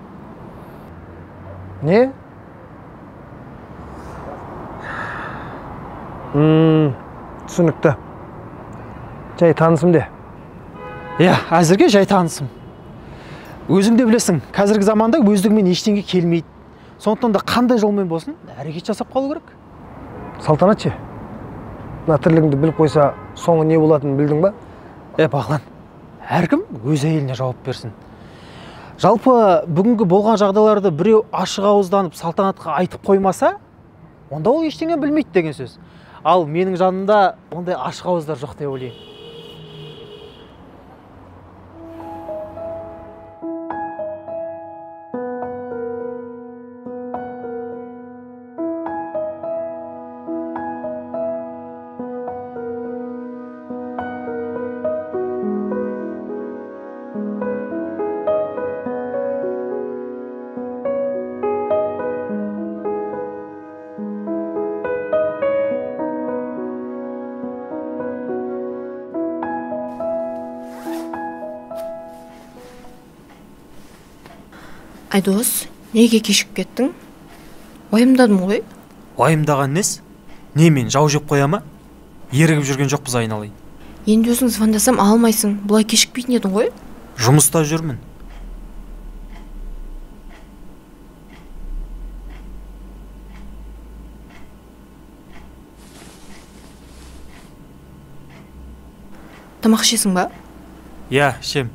[SPEAKER 2] Не? Түсінікті. Жай танысым де.
[SPEAKER 1] Иә, әзірге жай танысым. Өзің де білесің, қазіргі заманда өздігімен ештеңе келмейді. Сондықтан да қандай жолмен болсын, әрекет жасап қалу керек.
[SPEAKER 2] Салтанат ше? Мына тірлігіңді біліп қойса, соңы не болатынын білдің ба?
[SPEAKER 1] Бағлан, әркім өз әйеліне жауап берсін. Жалпы бүгінгі болған жағдайларды біреу ашық ауызданып салтанатқа айтып қоймаса, онда ол ештеңе білмейді деген сөз. Ал менің жанымда ондай ашық ауыздар жоқ деп ойлаймын.
[SPEAKER 3] Айдос, неге кешіп кеттің? Уайымдадым ғой.
[SPEAKER 1] Уайымдаған нес? Не, мен жау жеп қоя ма? Ерігіп жүрген жоқпыз, айналайын.
[SPEAKER 3] Енді өзің звондасам алмайсың. Бұлай кешікпейтін едің ғой.
[SPEAKER 1] Жұмыста жүрмін.
[SPEAKER 3] Тамақ ішесің ба?
[SPEAKER 1] Я, ішем.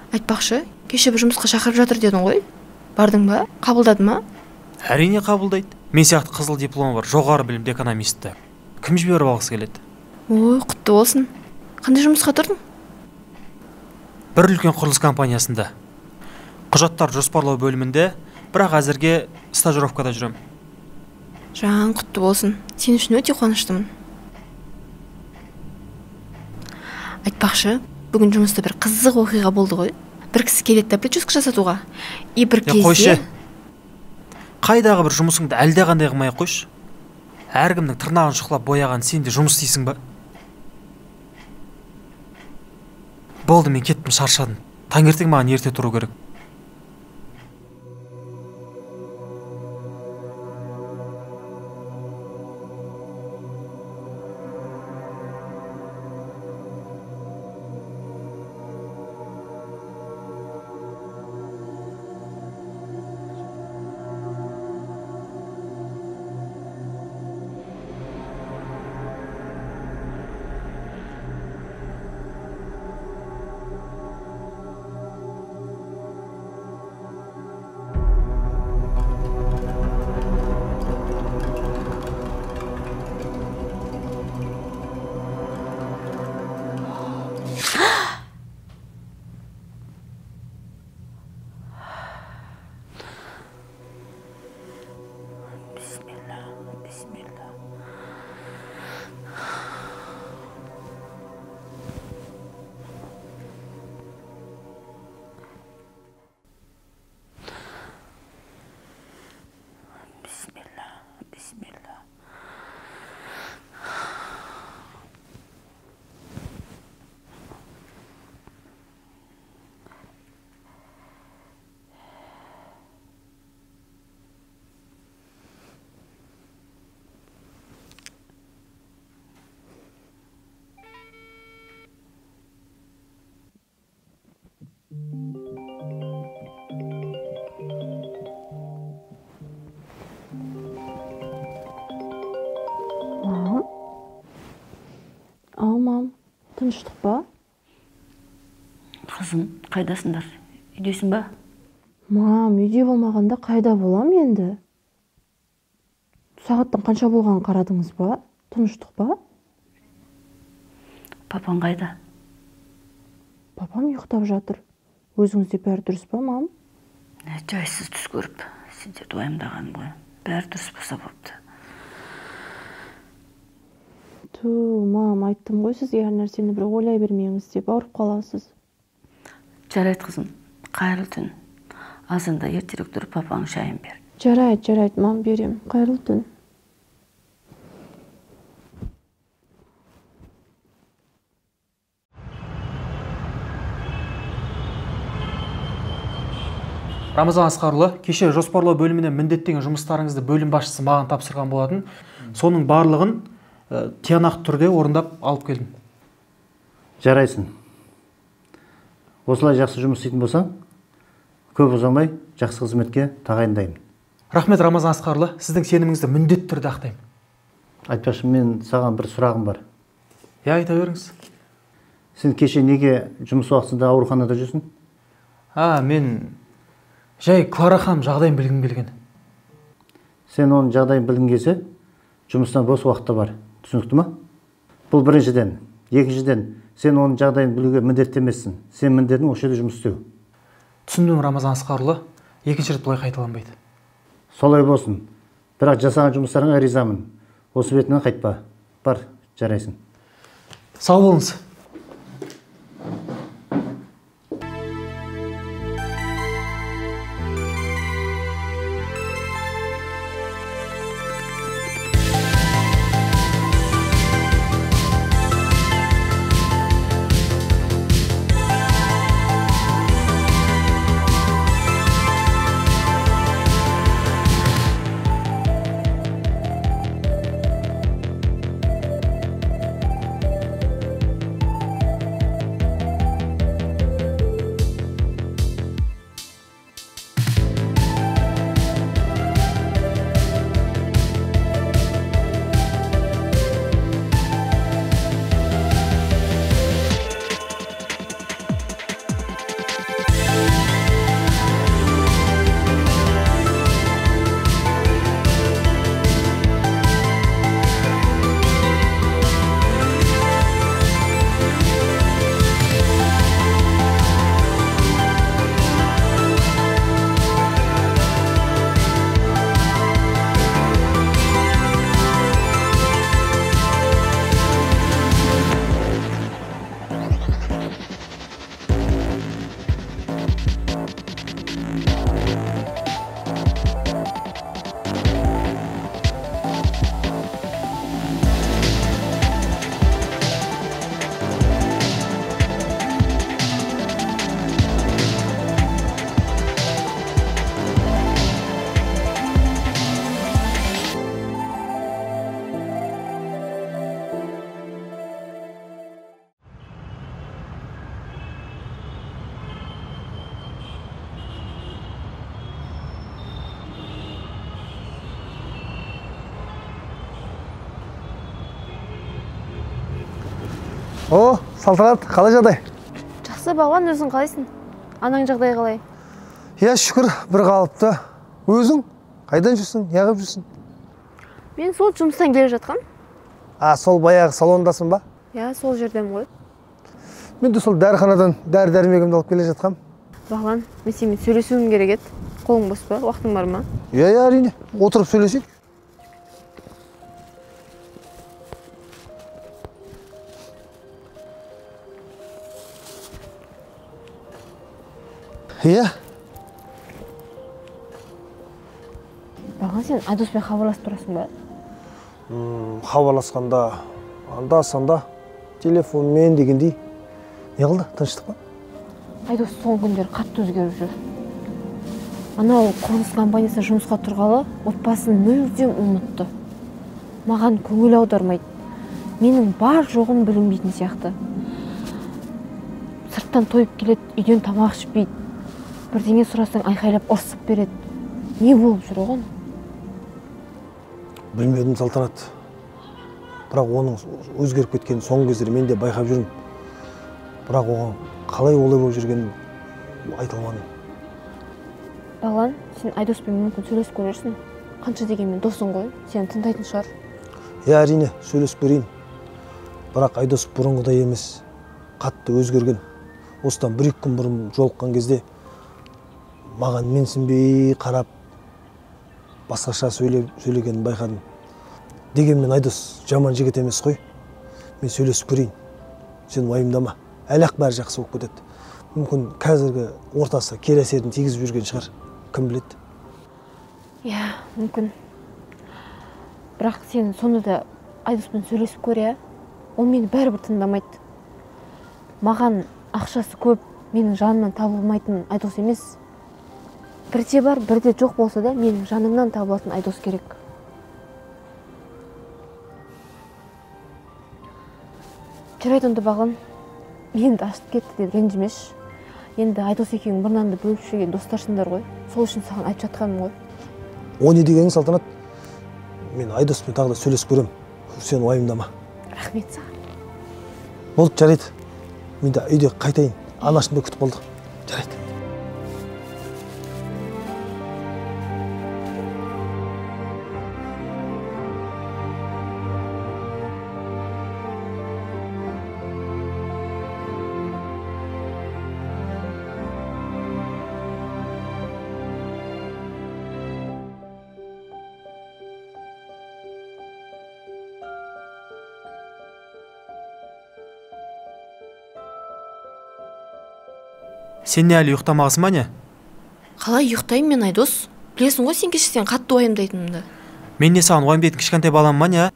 [SPEAKER 3] Айтпақшы, кеше бір жұмысқа шақырып жатыр дедің ғой. Бардың ба? Қабылдады ма?
[SPEAKER 1] Әрине қабылдайды. Мен сияқты қызыл дипломы бар жоғары білімді экономистті кім жіберіп алғысы келеді?
[SPEAKER 3] Ой, құтты болсын. Қандай жұмысқа тұрдың?
[SPEAKER 1] Бір үлкен құрылыс компаниясында. Құжаттар жоспарлау бөлімінде, бірақ әзірге стажировкада жүрем.
[SPEAKER 3] Жан, құтты болсын. Сен үшін өте қуаныштымын. Айтпақшы, бүгін жұмыста бір қызық оқиға болды ғой. Бір кісі келеді да прическа жасатуға. И бір кезде...
[SPEAKER 1] Қойшы. Қайдағы бір жұмысыңды әлдеқандай қылмай қойшы. Әркімнің тырнағын шұқылап бояған сен де жұмыс істейсің ба? Болды, мен кеттім, шаршадым. Таңертең маған ерте тұру керек.
[SPEAKER 3] Мам, тыныштық па?
[SPEAKER 11] Қызым, қайдасыңдар? Үйдесің ба?
[SPEAKER 3] Мам, үйде болмағанда қайда болам енді? Сағаттың қанша болғанын қарадыңыз ба? Тыныштық па?
[SPEAKER 11] Папаң қайда?
[SPEAKER 3] Папам ұйықтап жатыр. Өзіңізде бәрі дұрыс па, мам?
[SPEAKER 11] Жайсыз түс көріп, сендерді уайымдағаным ғой. Бәрі дұрыс болса болыпты.
[SPEAKER 3] Мам, айттым ғой сізге әр нәрсені бір ойлай бермеңіз деп, ауырып қаласыз.
[SPEAKER 11] Жарайды қызым, қайырлы түн. Азанда ертерек тұрып папаң шайын бер.
[SPEAKER 3] Жарайды, мам, берем. Қайырлы түн.
[SPEAKER 1] Рамазан Асқарұлы, кеше жоспарлау бөліміне міндеттеген жұмыстарыңызды бөлім басшысы маған тапсырған болатын. Соның барлығын тиянақты түрде орындап алып келдім.
[SPEAKER 9] Жарайсың. Осылай жақсы жұмыс істейтін болсаң, көп ұзамай жақсы қызметке тағайындаймын.
[SPEAKER 1] Рахмет, Рамазан Асқарұлы, сіздің сеніміңізді міндетті түрде ақтаймын.
[SPEAKER 9] Айтпақшы, мен саған бір сұрағым бар.
[SPEAKER 1] Айта беріңіз.
[SPEAKER 9] Сен кеше неге жұмыс уақытында ауруханада жүрсің?
[SPEAKER 1] Мен жай Клара ханым жағдайын білгім келген.
[SPEAKER 9] Сен оның жағдайын білгің келсе, жұмыстан бос уақытта бар. Түсінікті ма? Бұл біріншіден. Екіншіден, сен оның жағдайын білуге міндетті емессің. Сен міндетің осы жерде жұмыс істеу.
[SPEAKER 1] Түсіндім, Рамазан Асқарұлы. Екінші рет бұлай қайталанбайды.
[SPEAKER 9] Солай болсын. Бірақ жасаған жұмыстарыңа ризамын. Осы бетінен қайтпа. Бар, жарайсың.
[SPEAKER 1] Сау болыңыз.
[SPEAKER 2] О, Салтанат, қалай жағдай?
[SPEAKER 3] Жақсы, Бағлан, өзің қалайсың? Анаң жағдай қалай?
[SPEAKER 2] Иә, шүкір, бір қалыпты. Өзің қайдан жүрсің, неғып жүрсің?
[SPEAKER 3] Мен сол жұмыстан келе жатқам.
[SPEAKER 2] Сол баяғы салондасың ба?
[SPEAKER 3] Иә, сол жерден ғой.
[SPEAKER 2] Мен де сол дәріханадан дәрі-дәрмегімді алып келе жатқам.
[SPEAKER 3] Бағлан, мен сенімен сөйлесуім керек еді. Қолың бос па? Уақытың бар ма?
[SPEAKER 2] Иә, әрине. Отырып сөйлесейік. Иә.
[SPEAKER 3] Бағлан, сен Айдоспен хабарласып тұрасың ба?
[SPEAKER 2] Хабарласқанда, анда-санда, телефонмен дегендей. Не қылды? Тыныштық па?
[SPEAKER 3] Айдос соңғы күндері қатты өзгеріп жүр. Анау құрылыс компаниясына жұмысқа тұрғалы отбасын мүлдем ұмытты. Маған көңіл аудармайды. Менің бар жоғым білінбейтін сияқты. Сырттан тойып келеді, үйден тамақ ішпейді. Бірдеңе сұрасаң айқайлап ұрсып береді. Не болып жүр оған?
[SPEAKER 2] Білмедім, Салтанат. Бірақ оның өзгеріп кеткенін соңғы кездері мен де байқап жүрмін. Бірақ оған қалай олай болып жүргенін айта алмадым.
[SPEAKER 3] Бағлан, сен Айдоспен мүмкін сөйлесіп көрерсің. Қанша дегенмен досың ғой, сені тыңдайтын шығар.
[SPEAKER 2] Иә, әрине, сөйлесіп көрейін. Бірақ Айдос бұрынғыдай емес, қатты өзгерген. Осыдан 1-2 күн бұрын жолыққан кезде маған менсінбей қарап, басқаша сөйлегенін байқадым. Дегенмен Айдос жаман жігіт емес қой. Мен сөйлесіп көрейін. Сен уайымдама. Әлі-ақ бәрі жақсы болып кетеді. Мүмкін қазіргі ортасы кері әсерін тигізіп жүрген шығар. Кім біледі?
[SPEAKER 3] Иә, мүмкін. Бірақ сен сонда да Айдоспен сөйлесіп көре, ол мені бәрібір тыңдамайды. Маған ақшасы көп, менің жанымнан табылмайтын Айдос емес. Бірде бар, бірде жоқ болса да, менің жанымнан табылатын Айдос керек. Жарайды онда Бағлан, енді ашып кетті деп ренжімеші. Енді Айдос екеуің бір нанды бөліп жүрген достарсыңдар ғой. Сол үшін саған айтып жатқаным ғой.
[SPEAKER 2] О не дегенің, Салтанат? Мен Айдоспен тағы да сөйлесіп көрем. Сен уайымдама.
[SPEAKER 3] Рахмет саған.
[SPEAKER 2] Болды, жарайды. Мен де үйде қайтайын. Анашымды күтіп қалды. Жарайды.
[SPEAKER 1] Сен не әлі ұйықтамағысың ба не?
[SPEAKER 3] Қалай ұйықтаймын мен, Айдос? Білесің ғой сен кешіксең қатты уайымдайтынымды.
[SPEAKER 1] Мен не саған уайымдайтын кішкентай балам ба не?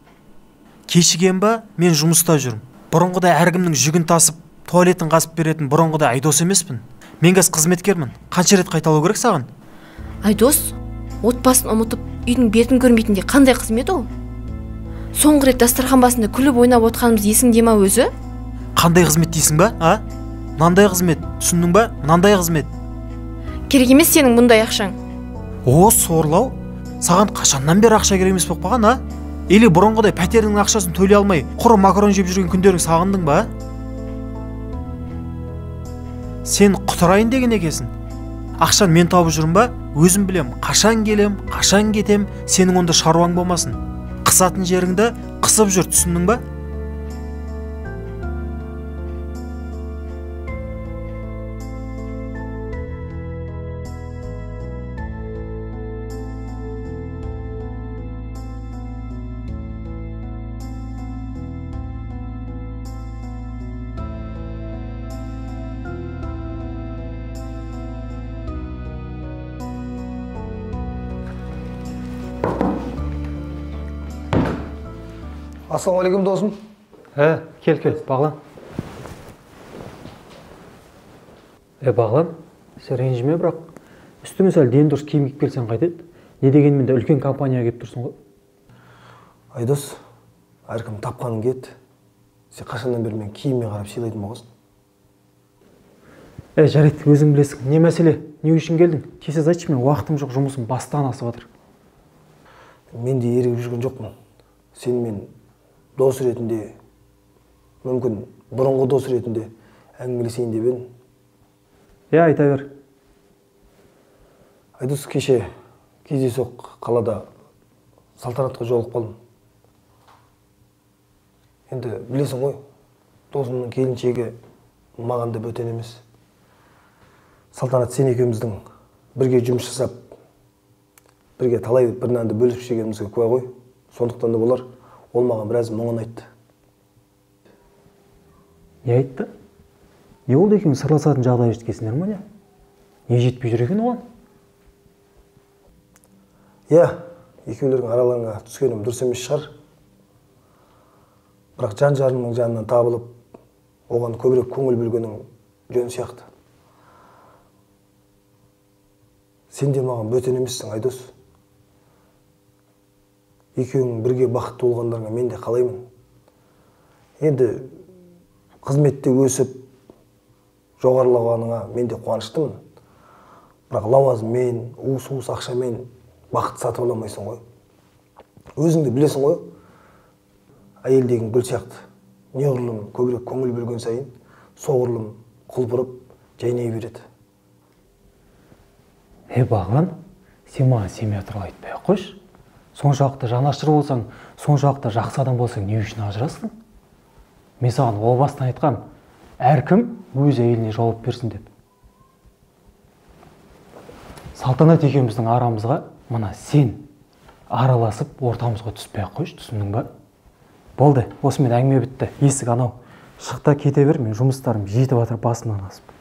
[SPEAKER 1] Кешігем ба? Мен жұмыста жүрмін. Бұрынғыдай әркімнің жүгін тасып, туалетін қасып беретін бұрынғыдай Айдос емеспін. Мен қазір қызметкермін. Қанша рет қайталау керек саған?
[SPEAKER 3] Айдос, отбасын ұмытып, үйдің бетін көрмейтіндей қандай қызмет ол? Соңғы рет дастархан басында күліп ойнап отқанымыз есіңде ма өзі?
[SPEAKER 1] Қандай қызмет дейсің ба, а? Мынандай қызмет, түсіндің ба? Мынандай қызмет.
[SPEAKER 3] Керек емес сенің бұндай ақшаң.
[SPEAKER 1] О, сорлау. Саған қашаннан бері ақша керек емес болып қалған, а? Или бұрынғыдай пәтердің ақшасын төлей алмай, құр макарон жеп жүрген күндерің сағындың ба? Сен құтырайын деген екенсің. Ақшаны мен тауып жүрмін ба? Өзім білем, қашан келем, қашан кетем, сенің онда шаруаң болмасын. Қысатын жеріңді қысып жүр, түсіндің ба?
[SPEAKER 2] Ассалаумағалейкум досым.
[SPEAKER 1] Кел, Бағлан. Бағлан, сен ренжіме, бірақ үстіңе сәл дені дұрыс киім киіп келсең қайтеді? Не дегенмен де үлкен компанияға келіп тұрсың ғой.
[SPEAKER 2] Айдос, әркім тапқанын кет. Сен қашаннан бері мен киімме қарап сыйлайтын болғансың.
[SPEAKER 1] Жарайды, өзің білесің. Не мәселе? Не үшін келдің? Тез айтшы, мен уақытым жоқ, жұмысым бастан асып жатыр.
[SPEAKER 2] Мен де ерігіп жүрген жоқпын. Сен мен дос ретінде мүмкін бұрынғы дос ретінде әңгімелесейін деп едім.
[SPEAKER 1] Айта бер.
[SPEAKER 2] Айдос, кеше кездейсоқ қалада салтанатқа жолығып қалдым. Енді білесің ғой, досымның келіншегі маған да бөтен емес. Салтанат, сен екеуміздің бірге жұмыс жасап, бірге талай бір нанды бөлісіп жегенімізге куә ғой. Сондықтан да болар, ол маған біраз мұңын айтты.
[SPEAKER 1] Не айтты? Не болды екеуің сырласатын жағдай жеткенсіңдер ме? Не жетпей жүр екен оған?
[SPEAKER 2] Екеулердің араларыңа түскенім дұрыс емес шығар. Бірақ жан-жарымның жанынан табылып, оған көбірек көңіл бөлгенің жөн сияқты. Сен де маған бөтен емессің, Айдос. Екеуің бірге бақытты болғандарыңа мен де қалаймын. Енді қызметте өсіп, жоғарылағаныңа мен де қуаныштымын. Бірақ лауазыммен, уыс ақшамен бақыт сатып аламайсың ғой. Өзіңді білесің ғой, әйел деген гүл сияқты. Неғұрлым көбірек көңіл бөлген сайын, соғұрлым құлпырып, жайнай береді.
[SPEAKER 1] Бағлан, сен маған семья туралы айтпай ақ қойшы. Соншалықты жанашыр болсаң, соншалықты жақсы адам болсаң, не үшін ажырастың? Мен саған ол бастан айтқам, әркім өз әйеліне жауап берсін деп. Салтанат екеуміздің арамызға мына сен араласып ортамызға түспей ақ қойшы, түсіндің ба? Болды, осымен әңгіме бітті. Есік анау. Шықта кете бер, мен жұмыстарым жетіп жатыр басымнан асып.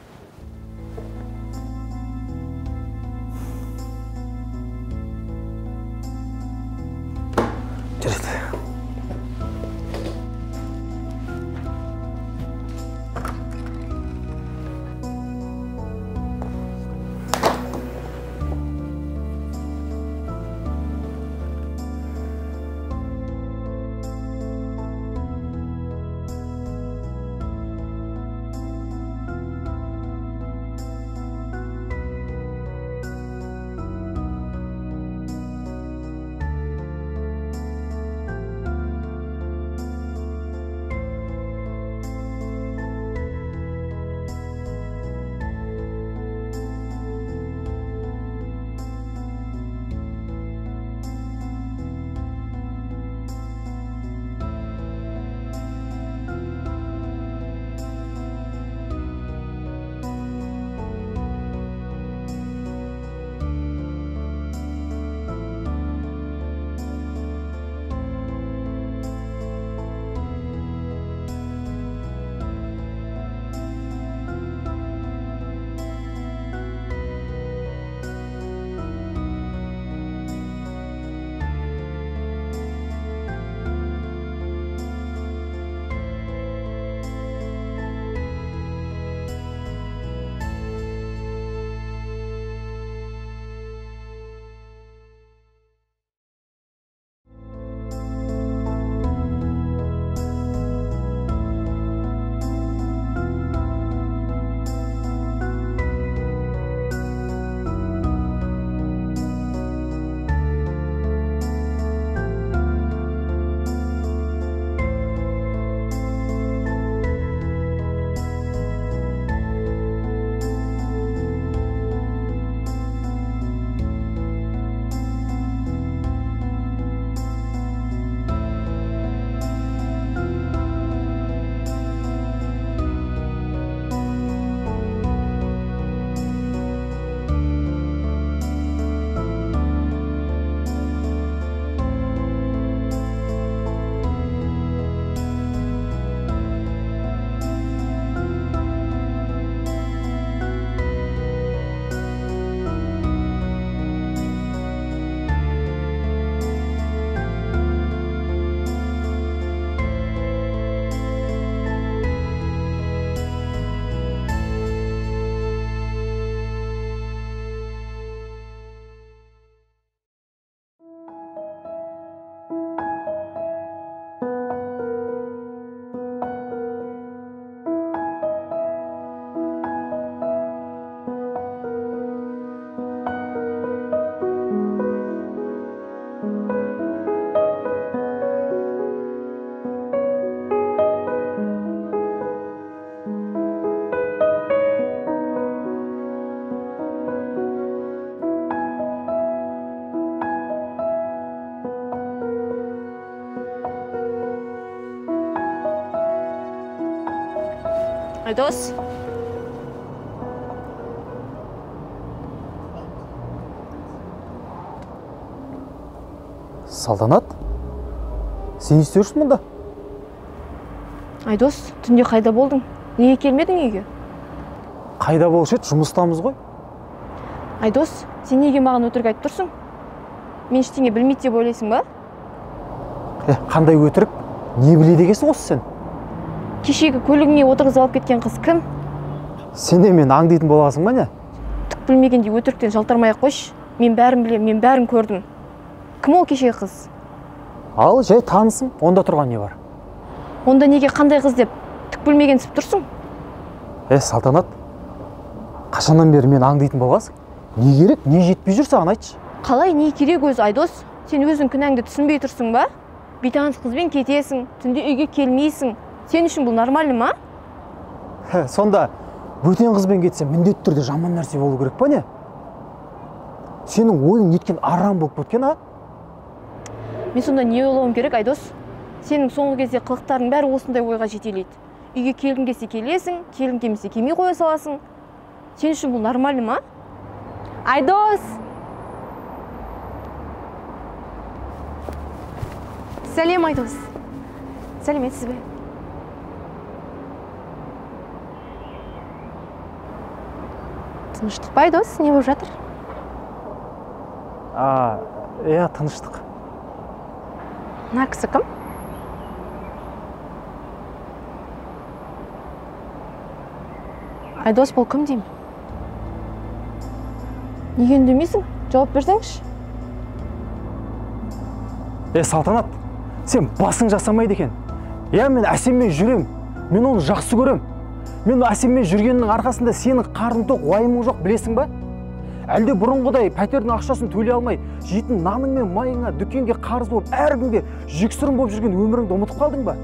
[SPEAKER 3] Айдос.
[SPEAKER 1] Салтанат, сен не істеп жүрсің мұнда?
[SPEAKER 3] Айдос, түнде қайда болдың? Неге келмедің үйге?
[SPEAKER 1] Қайда болушы еді, жұмыстамыз ғой.
[SPEAKER 3] Айдос, сен неге маған өтірік айтып тұрсың? Мен ештеңе білмейді деп ойлайсың ба?
[SPEAKER 1] Қандай өтірік? Не біледі екенсің осы сен?
[SPEAKER 3] Кешегі көлігіңе отырғызып алып кеткен қыз кім?
[SPEAKER 1] Сен де мен аңдитын боласың ба не?
[SPEAKER 3] Түк білмегенде өтіріктен жалтармай-ақ қойшы. Мен бәрін білем, мен бәрін көрдім. Кім ол кешегі қыз?
[SPEAKER 1] Ал, жай танысың, онда тұрған не бар?
[SPEAKER 3] Онда неге қандай қыз деп түк білмегенсіп тұрсың?
[SPEAKER 1] Салтанат, қашаннан бері мен аңдитын боласың? Не керек, не жетпей жүр саған айтшы?
[SPEAKER 3] Қалай не керек өзі, Айдос? Сен өзің күнәңді түсінбей тұрсың ба? Бейтаныс қызбен кетесің, түнде үйге келмейсің. Сен үшін бұл нормальный ма?
[SPEAKER 1] Сонда бөтен қызбен кетсем міндетті түрде жаман нәрсе болу керек па не? Сенің ойың неткен арам болып кеткен, а?
[SPEAKER 3] Мен сонда не ойлауым керек, Айдос? Сенің соңғы кезде қылықтарың бәрі осындай ойға жетелейді. Үйге келгің келсе келесің, келгің келмесе келмей қоя саласың. Сен үшін бұл нормальный ма? Айдос! Сәлем, Айдос. Сәлеметсіз бе? Тыныштық па, Айдос? Не болып жатыр?
[SPEAKER 1] Тыныштық.
[SPEAKER 3] Мына кісі кім? Айдос, бұл кім деймін? Неге үндемейсің? Жауап берсеңші.
[SPEAKER 1] Салтанат, сен басың жасамайды екен. Мен Әсеммен жүрем. Мен оны жақсы көрем. Мен Әсеммен жүргеннің арқасында сенің қарның тоқ, уайымың жоқ, білесің ба? Әлде бұрынғыдай пәтердің ақшасын төлей алмай, жейтін наның мен майыңа дүкенге қарыз болып, әр күнге жүксірім болып жүрген өміріңді ұмытып қалдың ба?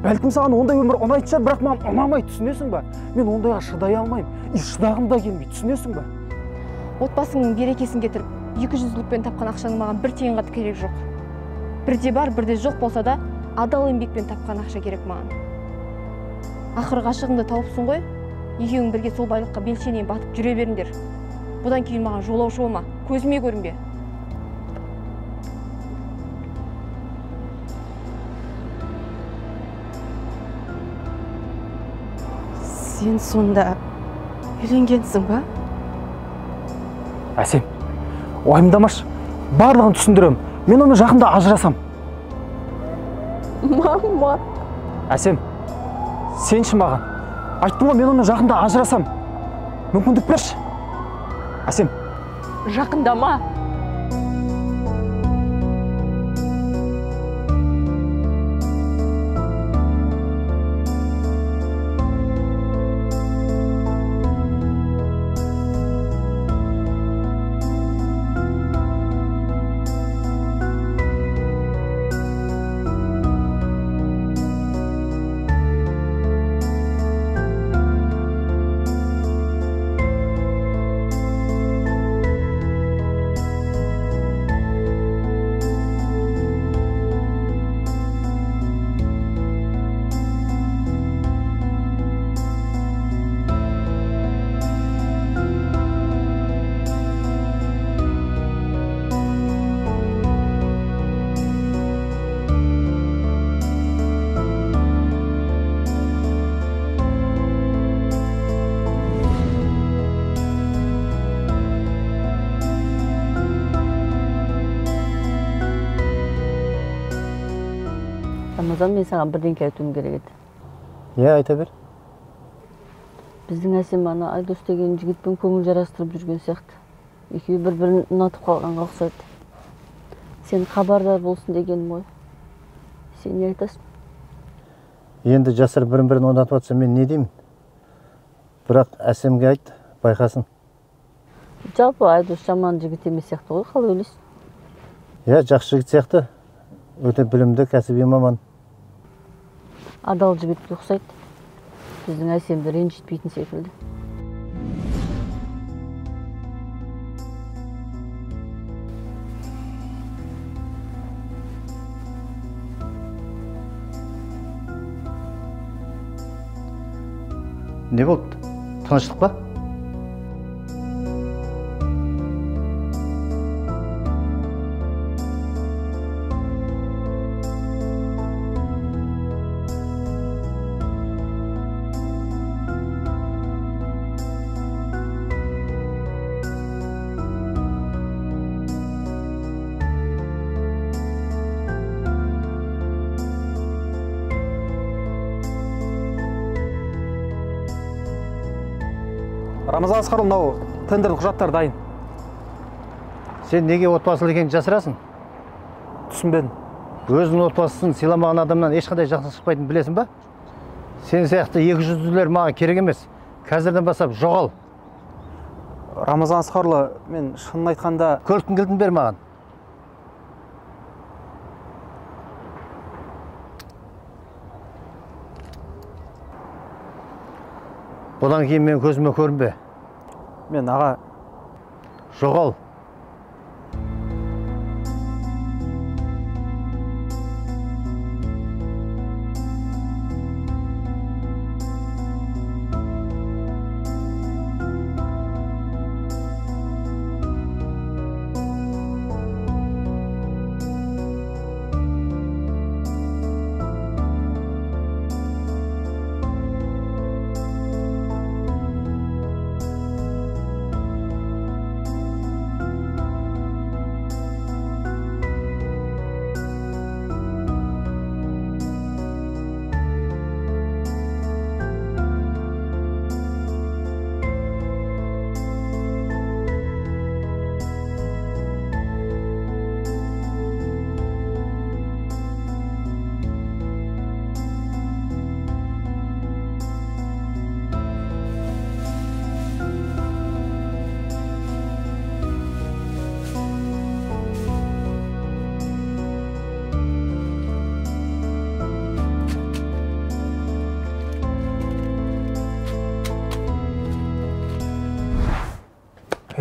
[SPEAKER 1] Бәлкім саған ондай өмір ұнайтын шығар, бірақ маған ұнамайды, түсінесің ба? Мен ондайға шыдай алмаймын, шыдағым да келмейді, түсінесің ба?
[SPEAKER 3] Отбасыңның берекесін кетіріп, 200-лікпен тапқан ақшаның маған бір тиынға керек жоқ. Бірде бар, бірде жоқ болса да, адал еңбекпен тапқан ақша керек маған. Ақыры ғашығыңды тауыпсың ғой, екеуің бірге сол байлыққа белшенен батып жүре беріңдер. Бұдан кейін маған жолаушы болма, көзіме көрінбе. Сен сонда үйленгенсің ба?
[SPEAKER 1] Әсем, уайымдамашы, барлығын түсіндірем. Мен оны жақында ажырасам.
[SPEAKER 3] Мама.
[SPEAKER 1] Әсем, сенші маған. Айттым ғой, мен оны жақында ажырасам. Мүмкіндік берші. Әсем.
[SPEAKER 3] Жақындама.
[SPEAKER 11] Рамазан, мен саған бірдеңке айтуым керек еді.
[SPEAKER 9] Айта бер.
[SPEAKER 11] Біздің Әсем ана Айдос деген жігітпен көңіл жарастырып жүрген сияқты. Екеуі бір-бірін ұнатып қалғанға ұқсайды. Сен хабардар болсын дегенім ғой. Сен не айтасың?
[SPEAKER 9] Енді жасар бірін-бірін ұнатып жатса мен не деймін? Бірақ Әсемге айт, байқасын.
[SPEAKER 11] Жалпы Айдос жаман жігіт емес сияқты ғой, қалай ойлайсың?
[SPEAKER 9] Жақсы жігіт сияқты. Өте білімді, кәсіби маман.
[SPEAKER 11] Адал жігітке ұқсайды. Біздің Әсемді ренжітпейтін секілді.
[SPEAKER 9] Не болды? Тыныштық па?
[SPEAKER 1] Рамазан Асқарұлы, мынау тендерлік құжаттар дайын.
[SPEAKER 9] Сен неге отбасылы екенін жасырасың?
[SPEAKER 1] Түсінбедім.
[SPEAKER 9] Өзінің отбасысын сыйламаған адамнан ешқандай жақсы шықпайтынын білесің ба? Сен сияқты 200-лер маған керек емес. Қазірден бастап жоғал.
[SPEAKER 1] Рамазан Асқарұлы, мен шынын айтқанда...
[SPEAKER 9] Көліктің кілтін бер маған. Одан кейін мен көзіме көрінбе.
[SPEAKER 1] Мен аға...
[SPEAKER 9] Жоғал.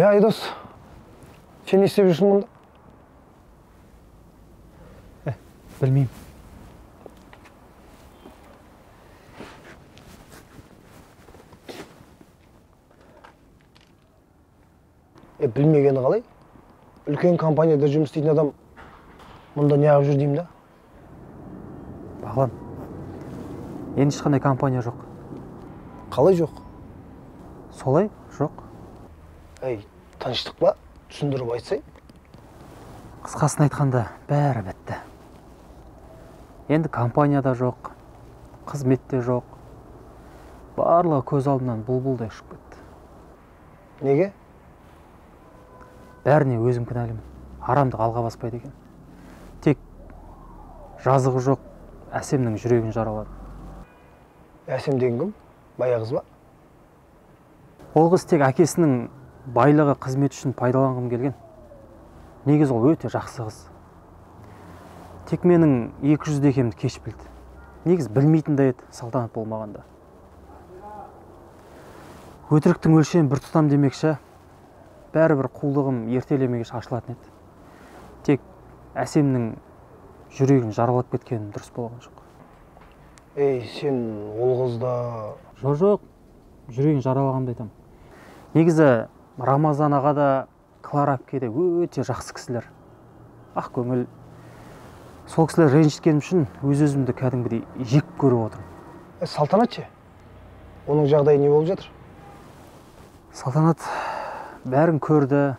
[SPEAKER 2] Айдос, сен не істеп жүрсің мұнда?
[SPEAKER 1] Білмеймін.
[SPEAKER 2] Білмегені қалай? Үлкен компанияда жұмыс істейтін адам мұнда не ағып жүр деймін да?
[SPEAKER 1] Бағлан, енді ешқандай компания жоқ.
[SPEAKER 2] Қалай жоқ?
[SPEAKER 1] Солай жоқ.
[SPEAKER 2] Тыныштық па? Түсіндіріп айтсай?
[SPEAKER 1] Қысқасын айтқанда бәрі бітті. Енді компанияда жоқ, қызметте жоқ. Барлығы көз алдымнан бұлбұлдай ұшып кетті.
[SPEAKER 2] Неге?
[SPEAKER 1] Бәріне өзім кінәлімін. Арамдық алға баспайды екен. Тек жазығы жоқ Әсемнің жүрегін жаралады.
[SPEAKER 2] Әсем деген кім? Баяғы қыз ба?
[SPEAKER 1] Ол қыз тек әкесінің байлығы қызмет үшін пайдаланғым келген. Негіз ол өте жақсы қыз. Тек менің 200 екенімді кеш білді. Негіз білмейтін де еді, салтанат болмағанда. Өтіріктің өлшемі бір тұтам демекші, бәрібір қулығым ертелемегеш ашылатын еді. Тек Әсемнің жүрегін жаралап кеткенім дұрыс болған жоқ.
[SPEAKER 2] Сен ол қызда...
[SPEAKER 1] Жоқ, жүрегін жаралағанды айтамын. Негізі Рамазан аға да, Клара әпке де өте жақсы кісілер. Ақ көңіл. Сол кісілер ренжіткенім үшін өз-өзімді кәдімгідей жек көріп отырмын.
[SPEAKER 2] Салтанат ше? Оның жағдайы не болып жатыр?
[SPEAKER 1] Салтанат бәрін көрді,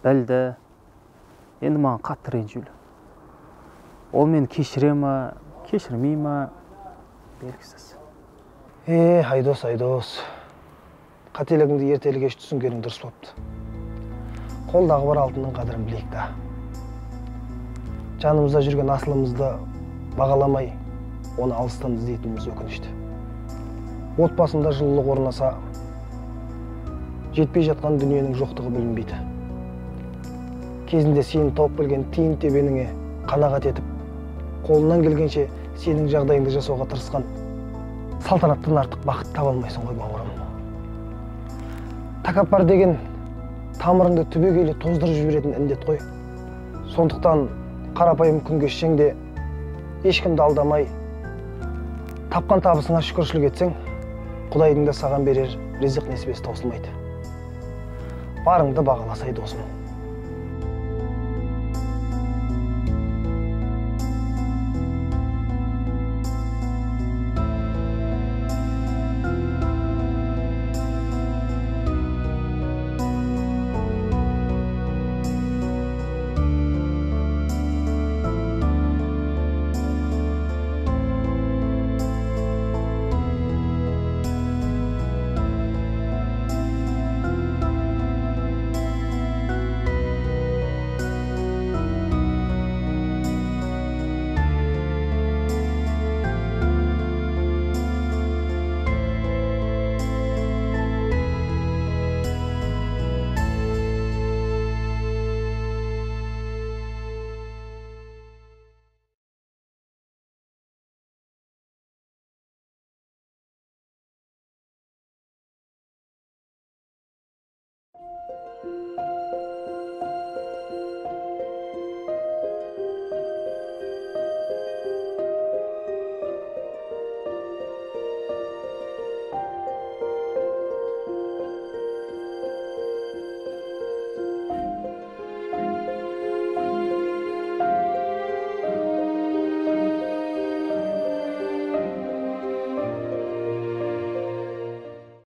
[SPEAKER 1] білді. Енді маған қатты ренжулі. Ол мені кешіре ма, кешірмей ма, белгісіз.
[SPEAKER 2] Айдос. Қателігіңді ертелі кеш түсінгенің дұрыс болыпты. Қолдағы бар алтынның қадірін білейік та. Жанымызда жүрген асылымызды бағаламай, оны алыстан іздейтініміз өкінішті. Отбасында жылылық орнаса, жетпей жатқан дүниенің жоқтығы білінбейді. Кезінде сені тауып келген тиын тебеніңе қанағат етіп, қолынан келгенше сенің жағдайыңды жасауға тырысқан салтанаттан артық бақыт таба алмайсың ғой бауырым. Тәкаппар деген тамырыңды түбегейлі тоздырып жіберетін індет қой. Сондықтан қарапайым күн кешсең ешкімді алдамай, тапқан табысыңа шүкіршілік етсең, құдайдың да саған берер ризық несібесі таусылмайды. Барыңды бағаласай досым.